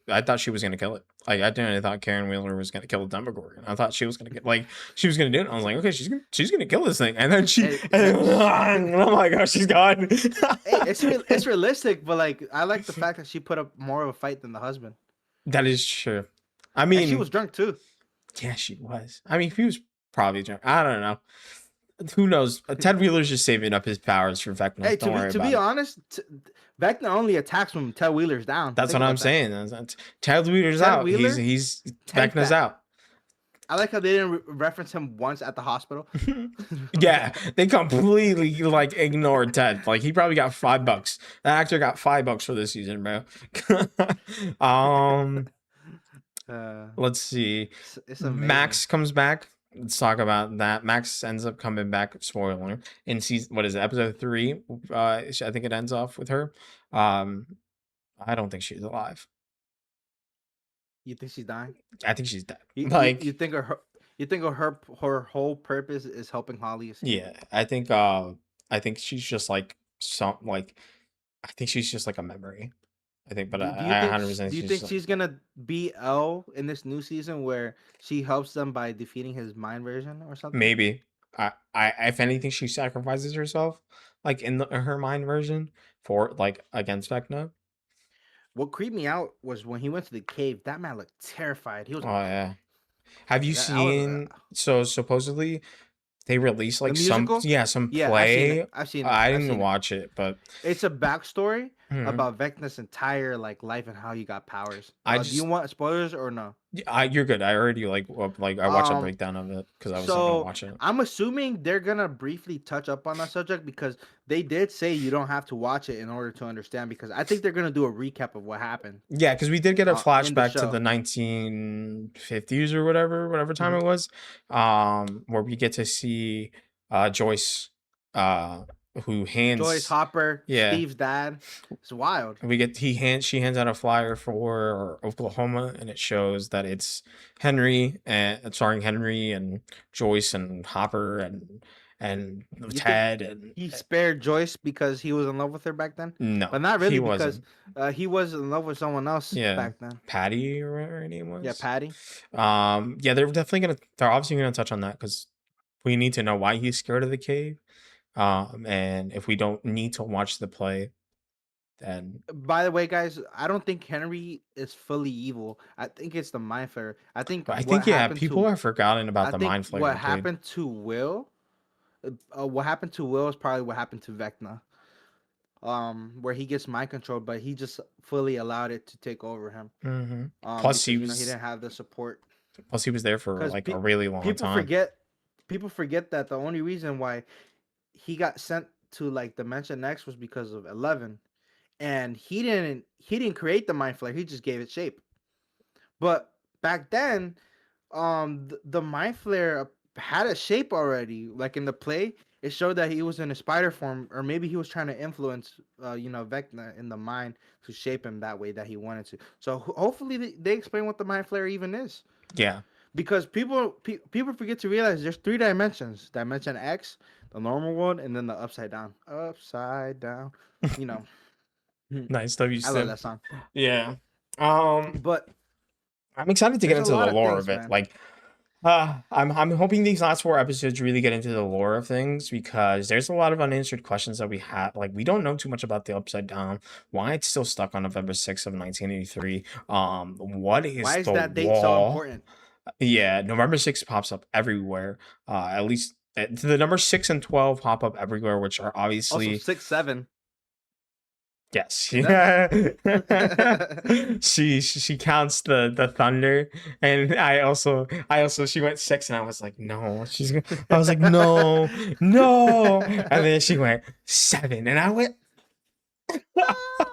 I thought she was gonna kill it. Like I didn't thought Karen Wheeler was gonna kill the Demogorgon. I thought she was gonna get like she was gonna do it. I was like, okay, she's gonna kill this thing, and then That and oh my gosh, she's gone. hey, it's realistic, but like I like the fact that she put up more of a fight than the husband, That is true. I and she mean, was drunk too. yeah, she was. I mean, he was. Probably. I don't know. Who knows? Ted Wheeler's just saving up his powers for Vecna. Hey, Don't worry to about be it. honest, Vecna only attacks when Ted Wheeler's down. That's Think what I'm about that. saying. Ted Wheeler's Ted out. Wheeler, He's tank Vecna's that. out. I like how they didn't reference him once at the hospital. Yeah, they completely like ignored Ted. Like he probably got $5. That actor got $5 for this season, bro. um, uh, let's see. it's amazing. Max comes back. Let's talk about that. Max ends up coming back. Spoiler in season. What is it? Episode 3. I think it ends off with her. Um, I don't think she's alive. You think she's dying? I think she's dead. You think her whole purpose is helping Holly escape? Yeah, I think she's just like I think she's just like a memory. I think, but I 100% Do you she's think just, she's gonna be L in this new season where she helps them by defeating his mind version or something? maybe. If anything, she sacrifices herself, like in her mind version for like against Vecna. What creeped me out was when he went to the cave. That man looked terrified. He was Oh like, yeah. Have you I was seen? So supposedly they released the like musical. some Yeah, I've seen it. play. I've seen it. I I've didn't seen it. watch it, but It's a backstory mhm. about Vecna's entire like life and how he got powers. I Do you just want spoilers or no? you're good. I already I watched a Um, breakdown of it because I was gonna So watch it. I'm assuming they're gonna briefly touch up on that subject because they did say you don't have to watch it in order to understand. Because I think they're gonna do a recap of what happened Yeah, because we did get a in the flashback to the show. 1950s or whatever time Mhm. it was, where we get to see Joyce, uh, who Joyce hands, Hopper, yeah, Steve's dad. It's wild. she hands out a flyer for Oklahoma, and it shows that it's Henry and starring Henry and Joyce and Hopper and You think Ted and he spared Joyce because he was in love with her back then? no, But not he really because wasn't. he was in love with someone else Yeah, back then. Patty or whatever her name Yeah, was. Patty. Yeah, they're obviously gonna touch on that because we need to know why he's scared of the cave. And if we don't need to watch the play, then By the way, guys, I don't think Henry is fully evil. I think it's the Mind Flayer. but I think yeah, people have forgotten about I the think mind flayer, dude. what happened to Will is probably what happened to Vecna. Where he gets mind controlled, but he just fully allowed it to take over him. hmm Plus Because he didn't have the support. he was there for Because like a really long people time. forget, people forget that the only reason why he got sent to like Dimension X was because of 11, and he didn't create the Mind Flayer. He just gave it shape. But back then, the Mind Flayer had a shape already. Like in the play, it showed that he was in a spider form, or maybe he was trying to influence, Vecna in the mind to shape him that way that he wanted to. So hopefully they explain what the Mind Flayer even is, Yeah, because people forget to realize there's 3 dimensions: Dimension X, the normal world, and then the upside down. Upside down, you know. nice W I love Sim. that song, Yeah. Um, but I'm excited to get there's a into the lot of lore of things, it. man. Like, I'm hoping these last 4 episodes really get into the lore of things because there's a lot of unanswered questions that we have. Like, we don't know too much about the Upside Down, why it's still stuck on November 6th of 1983. What Why is is the that date so wall? important? Yeah, November 6th pops up everywhere. At least the number 6 and 12 pop up everywhere, which are Also, obviously 6, 7. yes. Is that? She counts the thunder, and I also she went 6, and I was like no, I was like no, no, and then she went 7, and I went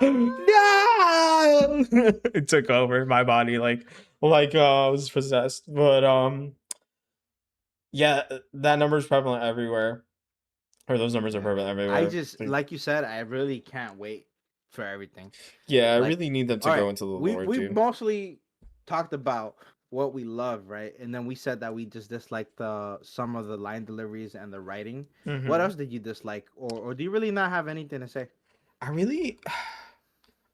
no. It took over my body I was possessed, but yeah, that number is prevalent everywhere, or those numbers are Yeah. prevalent I everywhere. just, like you said, I really can't wait for everything. Yeah, I Like, really need them to all go right, into the we lore, we dude. mostly talked about what we love, right? And then we said that we just dislike the some of the line deliveries and the writing. What hmm else did you dislike, or do you really not have anything to say? I really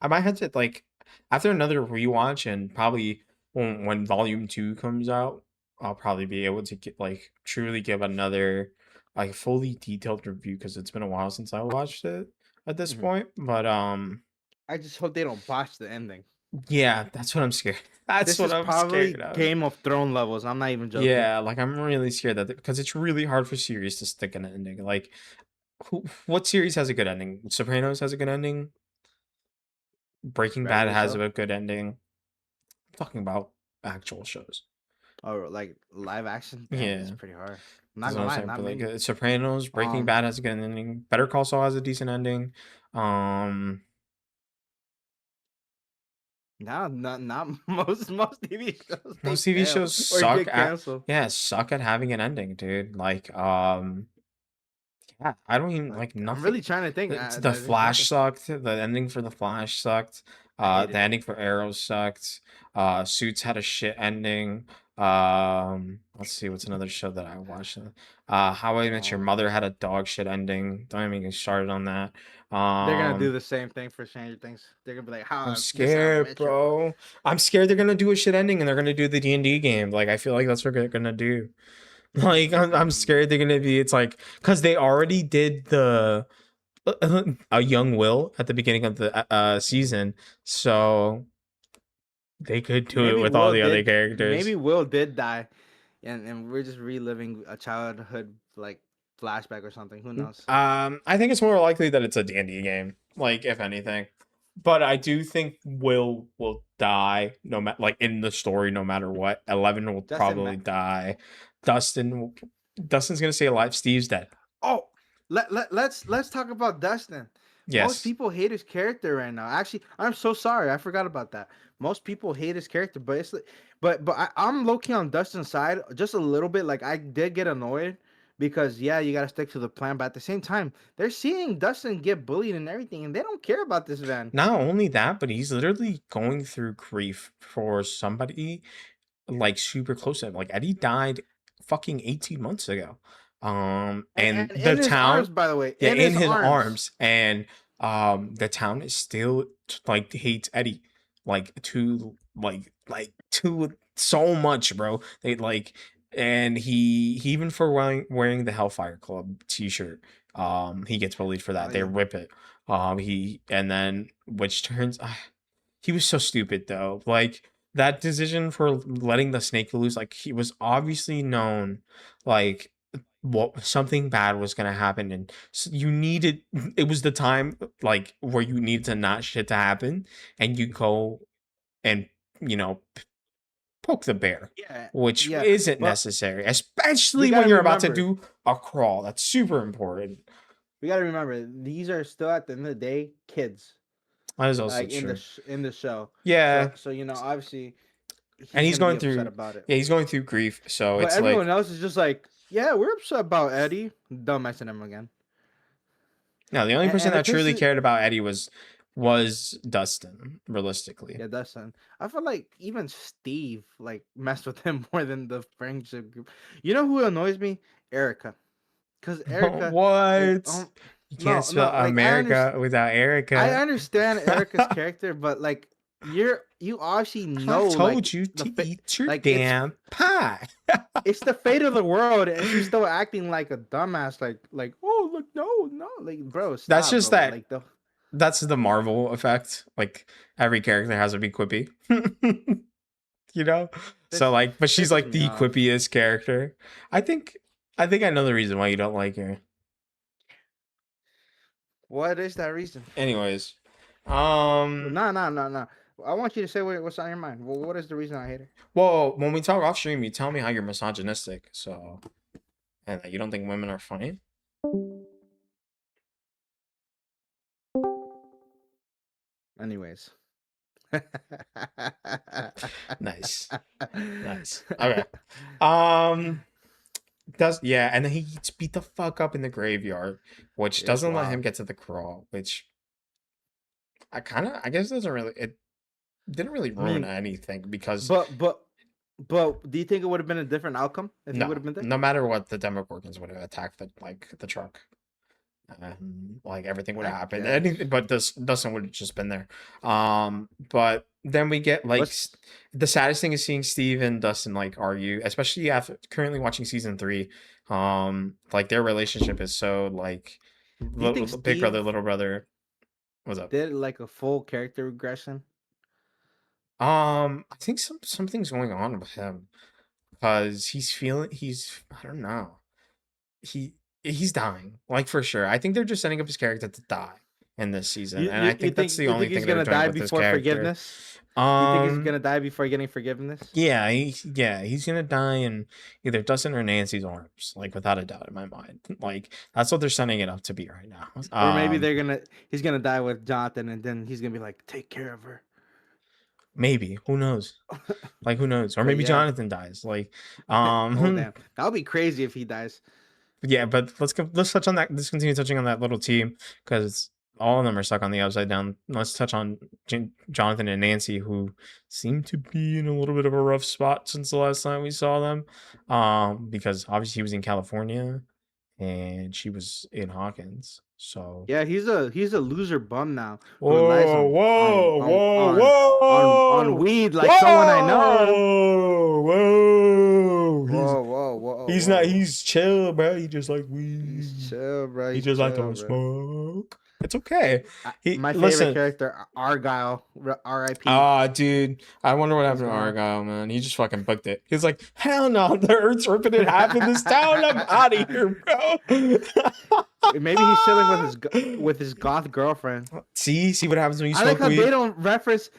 I might have to like after another rewatch and probably when volume 2 comes out, I'll probably be able to get like truly give another like fully detailed review because it's been a while since I watched it at this Mhm. point. But I just hope they don't botch the ending. Yeah, that's what I'm scared. That's This what is I'm probably scared of. Game of Thrones levels. I'm not even joking. Yeah, like I'm really scared that because it's really hard for series to stick an ending. Like, what series has a good ending? Sopranos has a good ending. Breaking Bad Rightly has so. a good ending. I'm talking about actual shows. Or like live action. Damn, that's Yeah, pretty hard. I'm not that's what gonna I'm lie, saying. not But like many. Sopranos, Breaking Um, Bad has a good ending. Better Call Saul has a decent ending. Um, not most TV shows they Most TV fail shows or suck get at canceled. suck at having an ending, dude. Like, yeah, I don't even Like like I'm nothing. really trying to think. The There's Flash nothing. sucked. The ending for the Flash sucked. I The hated it. ending for Arrow sucked. Suits had a shit ending. Let's see what's another show that I watched. How I Met Your Um, Mother had a dog shit ending. Don't even get started on that. they're gonna do Um, the same thing for Stranger Things. They're gonna be like, I'm "How this how I scared, met your mother." bro. I'm scared they're gonna do a shit ending and they're gonna do the D&D game. Like I feel like that's what they're gonna do. Like I'm Mm, scared they're gonna be. It's like because they already did the a young Will at the beginning of the season, so they could do it with all the other characters. Maybe Will did die, and we're just reliving a childhood like flashback or something. Who knows? I think it's more likely that it's a D&D game, like if anything. But I do think Will die no matter like in the story no matter what. 11 will Justin, probably die. Dustin will- Dustin's gonna stay alive. Steve's dead. oh, let's talk about Dustin. Most Yes. people hate his character right now. Actually, I'm so sorry. I forgot about that. Most people hate his character, but it's like, I'm low key on Dustin's side just a little bit. Like I did get annoyed because yeah, you gotta stick to the plan, but at the same time, they're seeing Dustin get bullied and everything, and they don't care about this man. Not only that, but he's literally going through grief for somebody like super close to him. Like Eddie died fucking 18 months ago. And And the in his town, arms, by the way, yeah, in in his his arms. arms, and the town is still like hates Eddie like to so much, bro. They like and he even for wearing the Hellfire Club t-shirt, he gets bullied for Oh that. They yeah. rip it. He and then which turns he was so stupid though. Like that decision for letting the snake loose, like he was obviously known, like what something bad was gonna happen, and you needed. It was the time like where you needed to not shit to happen, and you go and you know poke the bear, Yeah, which yeah, isn't but necessary, we especially when gotta you're about to remember, do a crawl. That's super important. these are still at the end of the day kids, That is also like true. in the show. Yeah, So obviously and he's gonna be upset about it. he's going through grief, so But it's everyone like else is just like, yeah, we're upset about Eddie. Don't mention him again. no, the only person And that it truly pisses cared about Eddie was Dustin, realistically. yeah, Dustin. I feel like even Steve like messed with him more than the friendship group. You know who annoys me? Erica. Because Erica, like, What? You can't spell no, like America without I Erica. understand Erica's character, but like you obviously I know told like you the to eat your like damn pie. it's the fate of the world, and she's still acting like a dumbass, like oh look no like bro That's stop just bro that. like the That's the Marvel effect. Like every character has to be quippy. you know? So this like, but she's pisses like me the off. quippiest character. I think I know the reason why you don't like her. What is that reason? Anyways, um No. I want you to say what's on your mind. Well, what is the reason I hate her? well, when we talk off stream, you tell me how you're misogynistic, so and that you don't think women are funny. Anyways. Nice. Nice. Okay. Um does yeah, and then he gets beat the fuck up in the graveyard, which It's doesn't let him wild. get to the crawl, which I guess doesn't really it didn't really I ruin mean, anything because but but but do you think it would have been a different outcome if he would no, have been there? no matter what, the Demogorgons would have attacked the truck. Like everything would have I happened. Anything, guess. but this Dustin would have just been there. But then we get like What's the saddest thing is seeing Steve and Dustin like argue, especially after currently watching season 3. Like their relationship is so like do you think big brother, Steve little brother. What's up? did like a full character regression? I think something's going on with him because I don't know. He he's dying, like for sure. I think they're just setting up his character to die in this season, and I think that's the You only think thing he's they're gonna doing die with his before character. forgiveness? You think he's Um, gonna die before getting forgiveness? yeah, he's gonna die in either Dustin or Nancy's arms, like without a doubt in my mind. Like that's what they're setting it up to be right now. Or maybe he's gonna die with Jonathan, and then he's gonna be like, take care of her. Maybe who knows? Like who knows? Or But maybe yeah, Jonathan dies. Like, oh damn, that would be crazy if he dies. yeah, but let's touch on that. Let's continue touching on that little team because all of them are stuck on the upside down. Let's touch on Jonathan and Nancy, who seem to be in a little bit of a rough spot since the last time we saw them. Because obviously he was in California and she was in Hawkins. So Yeah, he's a loser bum now who relies whoa, on whoa, on whoa, on on whoa, weed like someone I know. whoa, whoa. Whoa, He's not. whoa. He's chill, bro. He just like He's weed. chill, bro. He He's just like chill, to bro. smoke. It's okay. He My favorite listen. character, Argyle, R.I.P. Ah, dude. I wonder what He's happened to gone. Argyle, man. He just fucking booked it. He's like, hell no, the Earth's ripping in half in this town. I'm out of here, bro. Maybe he's chilling with his goth girlfriend. See what happens when you I like smoke how weed? they don't reference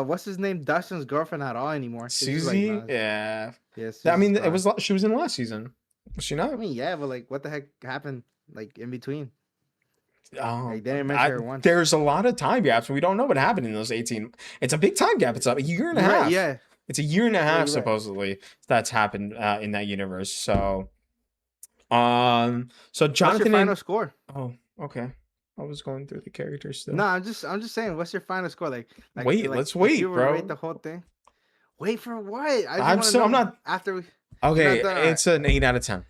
what's his name, Dustin's girlfriend at all anymore. It's just like Susie? no, Yeah. yeah, I Susie's mean, it gone. was she was in last season. Was she I not? mean, yeah, but like, what the heck happened like in between? Um, Like, they didn't mention I, her once. there's a lot of time gaps. We don't know what happened in those 18. It's a big time gap. It's a year and a You're right. half. Yeah, It's a year and a yeah, half you're right. supposedly that's happened in that universe. So What's your Jonathan final and score? oh, okay. I was going through the characters No, still. I'm just saying. What's your final score? Wait, Like let's if you wait, were to rate bro. the whole thing. Wait for what? I just want to I'm know not after we. You're not okay. done. All right. It's an 8 out of 10.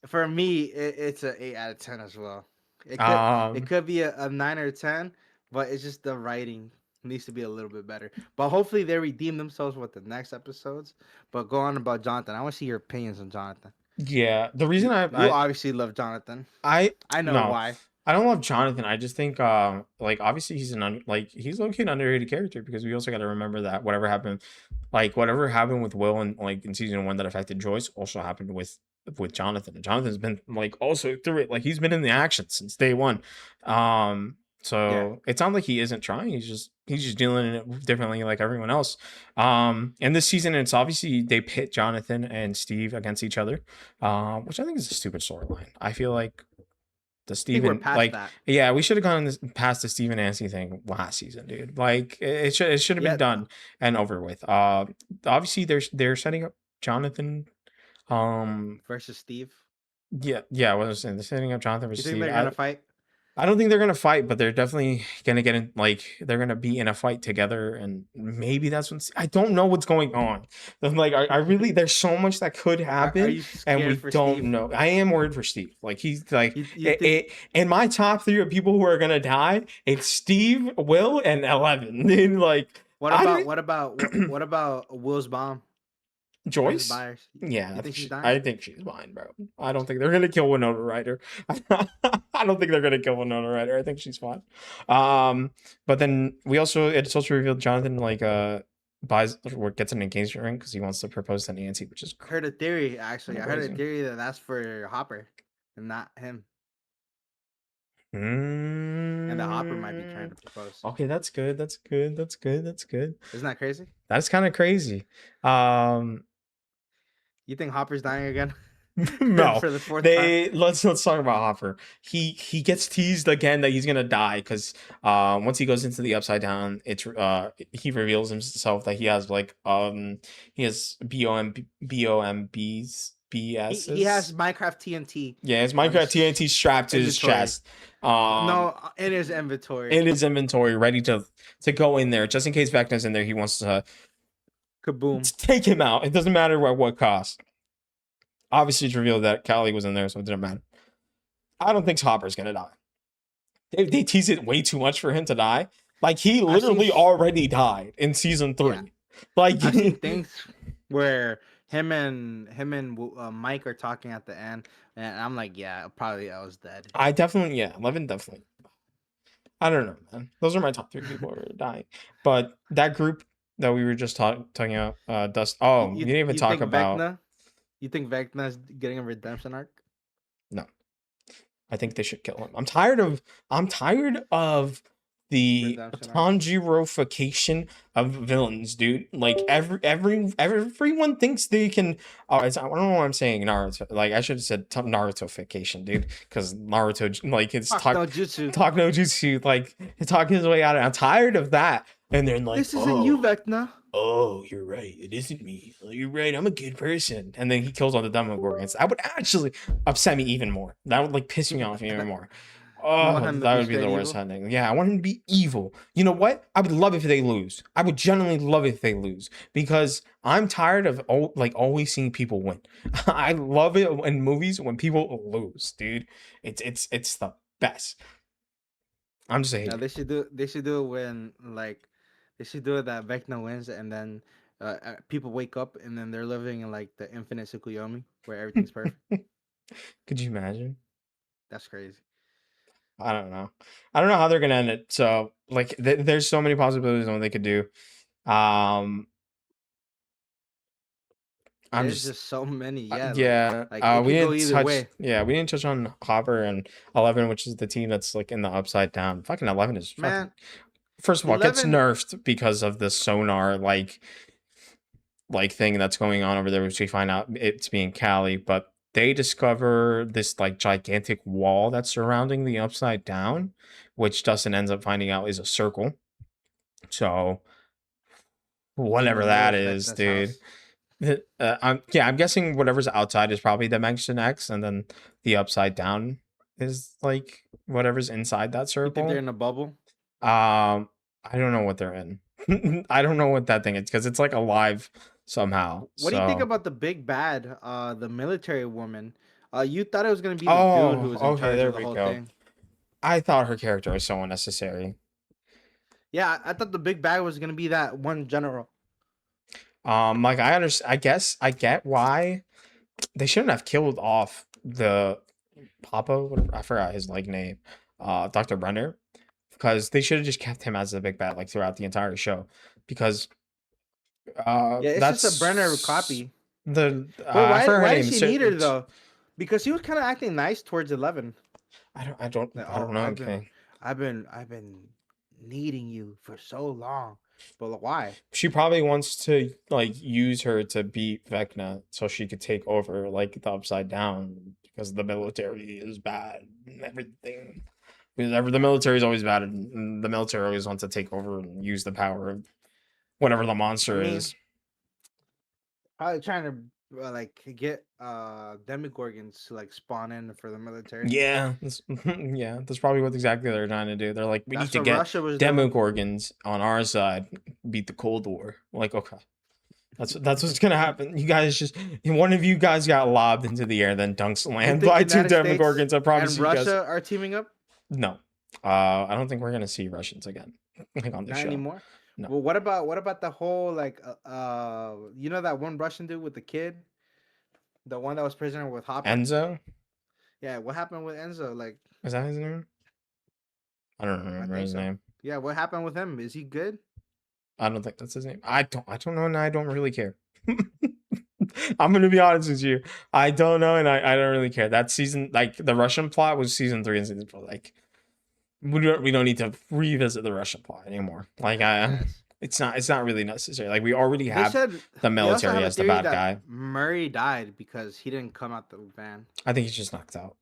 For me, it's a 8 out of 10 as well. It Um, could be a 9 or 10, but it's just the writing needs to be a little bit better. But hopefully they redeem themselves with the next episodes. But go on about Jonathan. I want to see your opinions on Jonathan. yeah. The reason You obviously love Jonathan. I I know no, why. I don't love Jonathan. I just think like obviously he's low-key an underrated character because we also got to remember that whatever happened with Will and like in season 1 that affected Joyce also happened with Jonathan. And Jonathan's been like also through it. Like he's been in the action since day one. Yeah. So it's not like he isn't trying. He's just dealing in it differently like everyone else. And this season it's obviously they pit Jonathan and Steve against each other, which I think is a stupid storyline. I feel like the I think we're Steven past like that. yeah, we should have gone past the Steven Nancy thing last season, dude. Like it should have been Yeah. done and over with. Obviously they're setting up Jonathan. Versus Steve. Yeah, what I was saying, they're setting up Jonathan You versus think Steve. they're gonna fight? I don't think they're gonna fight, but they're definitely gonna get in. Like they're gonna be in a fight together, and maybe that's when I don't know what's going on. I'm like, I really there's so much that could Are happen, you and we scared for don't Steve? know. I am worried for Steve. Like he's like You think in my top 3 of people who are gonna die, it's Steve, Will, and 11. And like I what about Will's mom, Mrs. Joyce. Byers? Yeah, You think she's dying? I think she's mine, bro. I don't think they're gonna kill Winona Ryder. I don't think they're gonna kill Winona Ryder. I think she's fine. But then it's also revealed Jonathan buys or gets an engagement ring because he wants to propose to Nancy, which is Heard a theory actually. I heard a crazy. theory that that's for Hopper and not him, and that Hopper might be trying Mm, to propose. okay, that's good. That's good. That's good. That's good. Isn't that crazy? That's kind of crazy. Um, You think Hopper's dying again No, for the fourth time? they let's talk about Hopper. He gets teased again that he's gonna die because once he goes into the upside down, he reveals himself that he has BOMBs He has BSs. Minecraft TNT Yeah, his on Minecraft his TNT strapped to his inventory. chest. Um No, in his inventory. in his inventory, ready to go in there just in case Vecna's in there. He wants to Kaboom! take him out. It doesn't matter at what cost. Obviously, it's revealed that Callie was in there, so it didn't matter. I don't think Hopper's gonna die. They tease it way too much for him to die. Like he I've seen, literally already died in season 3. yeah, Like I've seen things where Mike are talking at the end, and I'm like, yeah, probably I was dead. I definitely 11 definitely. I don't know, man. Those are my top three people who are dying. But that group that we were just talking about, Dust. You, Oh, we you didn't even you talk think about. Vecna? You think Vecna's getting a redemption arc? No, I think they should kill him. I'm tired of the Redemption arc. Tanjiro-fication of villains, dude. Like everyone thinks they can. Oh, I don't know what I'm saying. Naruto. Like I should have said Naruto-fication, dude, because Naruto, like it's Fuck no jutsu. talk no jutsu, like he's talking his way out of it. I'm tired of that. And then like, This isn't you, Vecna. oh, you're right. It isn't me. You're right. I'm a good person. And then he kills all the Demogorgons. That would actually upset me even more. That would like piss me off even more. You want Oh, him to that be would be straight the worst evil? ending. Yeah, I want him to be evil. You know what? I would love if they lose. I would genuinely love if they lose because I'm tired of always seeing people win. I love it in movies when people lose, dude. It's the best. I'm just a No, hater. they should do it when like they should do it that Vecna wins and then people wake up and then they're living in like the infinite Tsukuyomi where everything's perfect. Could you imagine? That's crazy. I don't know. I don't know how they're gonna end it. So like, there's so many possibilities on what they could do. Um, I'm There's just just so many. Yeah, yeah. it We could go didn't either touch. way. Yeah, we didn't touch on Hopper and 11, which is the team that's like in the upside down. Fucking 11 is fucking. Man, First of all, it gets 11 nerfed because of the sonar like thing that's going on over there, which we find out it's being Cali, but they discover this like gigantic wall that's surrounding the upside down, which Dustin ends up finding out is a circle. So in the whatever middle that of is, Vecna's dude. house. I'm guessing whatever's outside is probably Dimension X, and then the upside down is like whatever's inside that You think they're circle. in a bubble? I don't know what they're in. I don't know what that thing is because it's like alive somehow. What do you think So, about the big bad, the military woman? You thought it was gonna be the dude who oh, was in okay, charge there of the we whole go. thing. I thought her character was so unnecessary. Yeah, I thought the big bad was gonna be that one general. Like I understand. I get why they shouldn't have killed off the Papa. Whatever, I forgot his like name. Dr. Brenner, because they should have just kept him as the big bad like throughout the entire show, because Yeah, it's just a Brenner that's copy. the But I forgot her why did name. she need her though? Because he was kind of acting nice towards 11. Like, I don't oh, know. Okay. I've been needing you for so long. But like, why? She probably wants to like use her to beat Vecna so she could take over like the upside down because the military is bad and everything. Because the military is always bad, and the military always wants to take over and use the power of whatever the I monster mean, is. probably trying to like get demigorgons to like spawn in for the military. Yeah, yeah, that's probably what exactly they're trying to do. They're like, we need That's to what get Russia was doing. Demogorgons on our side, beat the Cold War. Like, okay, that's what's gonna happen. You guys just one of you guys got lobbed into the air, then dunks You land think by two United States Demogorgons. I promise and you guys. Russia are teaming up? No, I don't think we're gonna see Russians again, like on the Not show. anymore. No, Well, what about the whole like you know that one Russian dude with the kid, the one that was prisoner with Hopper? Enzo, Yeah, what happened with Enzo? Like, is that his name? I don't I remember think his so. name. Yeah, what happened with him? Is he good? I don't think that's his name. I don't know, and I don't really care. I'm gonna be honest with you. I don't know, and I don't really care. That season, like the Russian plot, was season 3 and season 4. Like we don't need to revisit the Russian plot anymore. Like I guess. it's not really necessary. Like we already They have said the they also military have a as the theory bad that guy. Murray died because he didn't come out the van. I think he's just knocked out.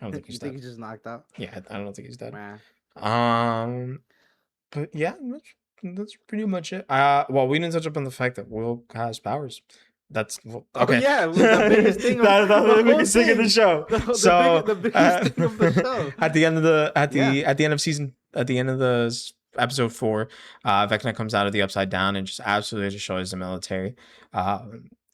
I don't think You he's think dead. he's just knocked out? Yeah, I don't think he's dead. Man. But yeah, that's pretty much it. Well, we didn't touch up on the fact that Will has powers. That's Oh okay. yeah, the biggest thing of That's the the whole biggest thing of the thing. show. So The biggest thing of the show. at the end of the Yeah. at the end of season at the end of the episode 4, Vecna comes out of the upside down and just absolutely destroys the military.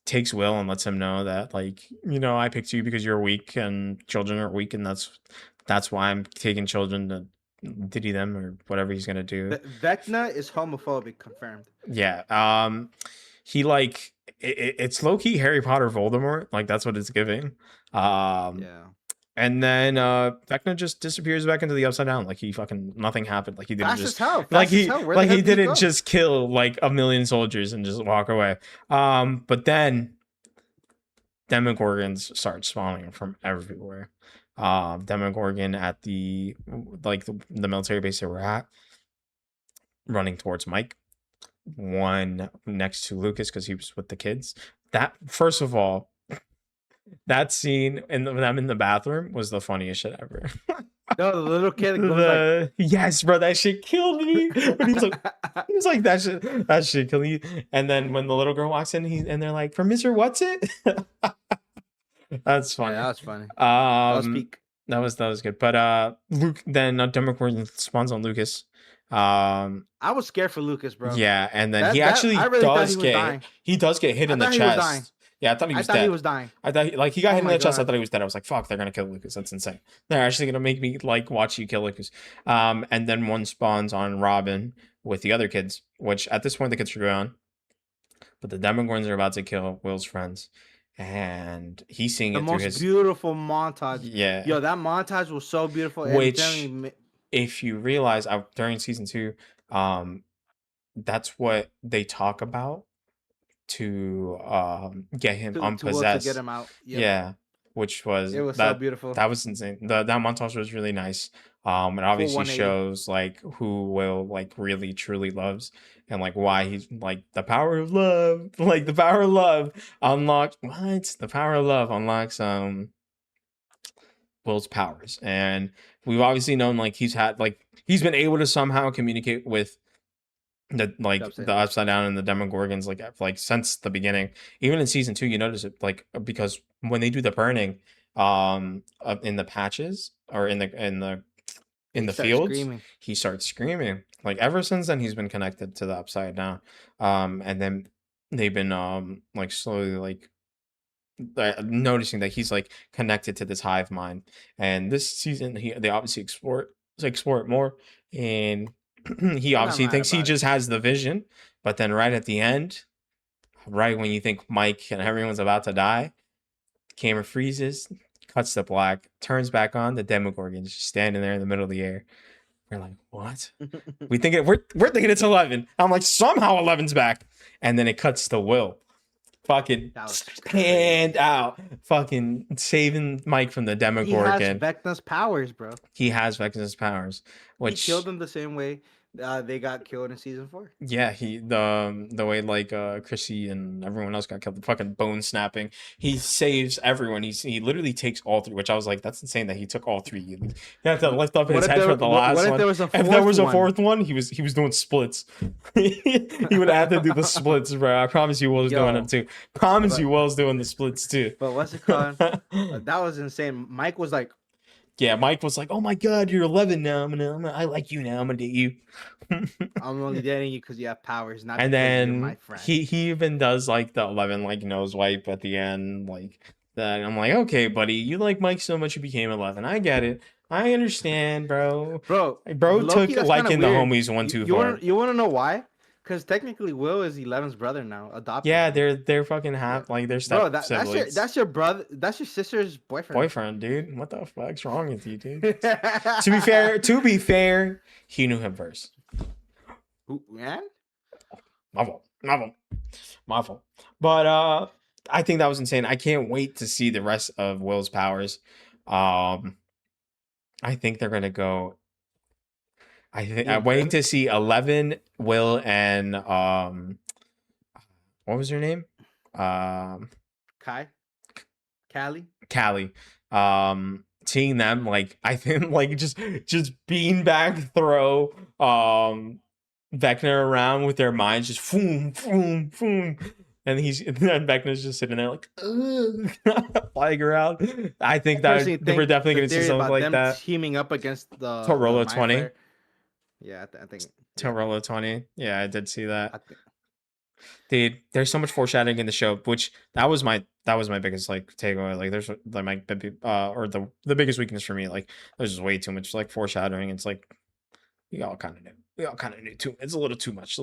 Takes Will and lets him know that like, I picked you because you're weak and children are weak, and that's why I'm taking children to ditty them or whatever he's gonna do. Vecna is homophobic, confirmed. Yeah. He like it's low key Harry Potter Voldemort. Like that's what it's giving. Yeah. And then Vecna just disappears back into the Upside Down, like he fucking nothing happened, like he didn't Fast as just hell. like Fast as he hell. Where the like hell he did he didn't go? just kill like a million soldiers and just walk away. But then Demogorgons start spawning from everywhere. Demogorgon at the the military base they were at, running towards Mike. One next to Lucas because he was with the kids. That first of all, that scene and them in the bathroom was the funniest shit ever. No, the little kid goes like, Yes, bro, that shit killed me. But he was like that shit killed me. And then when the little girl walks in, and they're like, "For Mr. What's it?" That's yeah, funny. that was funny. That was Um, peak. that was good. But Luke then Demogorgon spawns on Lucas. I was scared for Lucas, bro. Yeah, and then That I really thought he was dying. he does get hit I in the thought he was dying. chest. Yeah, I thought he I was thought he dead. was dying. I thought like he got Oh hit in my the chest. I god. thought he was dead. I was like, fuck, they're gonna kill Lucas. That's insane. They're actually gonna make me like watch you kill Lucas. And then one spawns on Robin with the other kids, which at this point the kids are gone. But the Demogorgons are about to kill Will's friends. And he's seeing The it through most his beautiful montage. yeah. Yo, that montage was so beautiful. And Which generally, if you realize during season 2, that's what they talk about to get him to get unpossessed. him out. Yep. Yeah, which was It was so beautiful. that was insane. That montage was really nice. It obviously 180. shows like who Will like really truly loves and like why he's like the power of love. Like the power of love unlocks what? The power of love unlocks Will's powers. And we've obviously known like he's been able to somehow communicate with the Upside Down and the Demogorgons like since the beginning. Even in season 2 you notice it like because when they do the burning in the patches or in the fields Screaming. he starts screaming. Like ever since then he's been connected to the Upside Down. And then they've been like slowly like noticing that he's like connected to this hive mind. And this season they obviously explore it more, and he I'm not obviously mad thinks he about it. just has the vision, but then right at the end, right when you think Mike and everyone's about to die, camera freezes, cuts to black, turns back on, the Demogorgon's just standing there in the middle of the air. We're like, what? We're thinking it's 11. I'm like, somehow 11's back. And then it cuts to Will. Fucking That was stand out. Fucking saving Mike from the He has Demogorgon. Vecna's powers, bro. He has Vecna's powers. Which He killed them the same way they got killed in season 4. yeah, the way like Chrissy and everyone else got killed, the fucking bone snapping. He saves everyone. He literally takes all 3, which I was like, that's insane that he took all 3. He had to lift up his head for the last one. What if there was a fourth If there was a one? 4th one, he was doing splits. He would have to do the splits, bro. I promise you Will's doing them too. Promise you Will's doing the splits too. But what's it called? That was insane. Mike was like, yeah, Mike was like, "Oh my God, you're 11 now. I like you now. I'm gonna date you." I'm only dating you because you have powers, not And because you're then my friend. he even does like the 11 like nose wipe at the end, like that. I'm like, okay, buddy, you like Mike so much you became 11. I get it. I understand, bro. Bro Took that's liking the weird. homies one too far. You want to know why? Because technically Will is 11's brother now, adopted. Yeah, they're fucking half like they're Bro, siblings. that's your brother. That's your sister's boyfriend. Dude. What the fuck's wrong with you, dude? To be fair, he knew him first. Who, man? My fault. But I think that was insane. I can't wait to see the rest of Will's powers. I think they're gonna go. I'm waiting to see 11, Will, and what was her name? Callie. Seeing them like I think like just beanbag throw Vecna around with their minds just boom boom boom. And then Vecna's just sitting there like flying around. I think that we're definitely going to see something like that. Teaming up against the Torolo 20. Yeah, I think. Torolo 20. Yeah, I did see that. Dude, there's so much foreshadowing in the show, which that was my biggest like takeaway. Like there's like my or the biggest weakness for me. Like there's just way too much like foreshadowing. It's like we all kind of knew too. It's a little too much.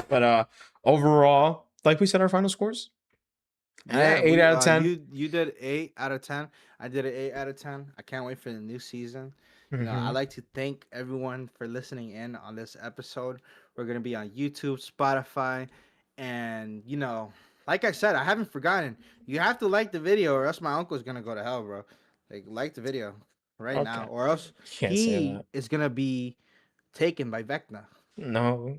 But overall, like we said, our final scores. Yeah, 8 out of 10. you did 8 out of 10. I did an 8 out of 10. I can't wait for the new season. I'd Mm-hmm. like to thank everyone for listening in on this episode. We're gonna be on YouTube, Spotify, and like I said, I haven't forgotten. You have to like the video, or else my uncle's gonna go to hell, bro. Like the video right now, Okay. or else Can't say he that. is gonna be taken by Vecna. No.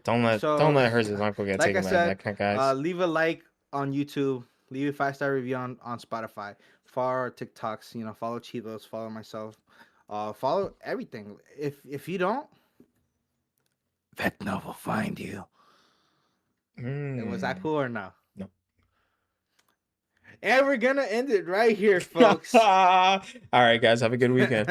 Don't So, let Herzz's uncle get like I taken by said, that guys. leave a like on YouTube, leave a 5-star review on Spotify, follow our TikToks, follow Cheevoz, follow myself, follow everything. If you don't, Vecna will find you. Was that Mm. cool or no? No. And we're gonna end it right here, folks. All right, guys. Have a good weekend.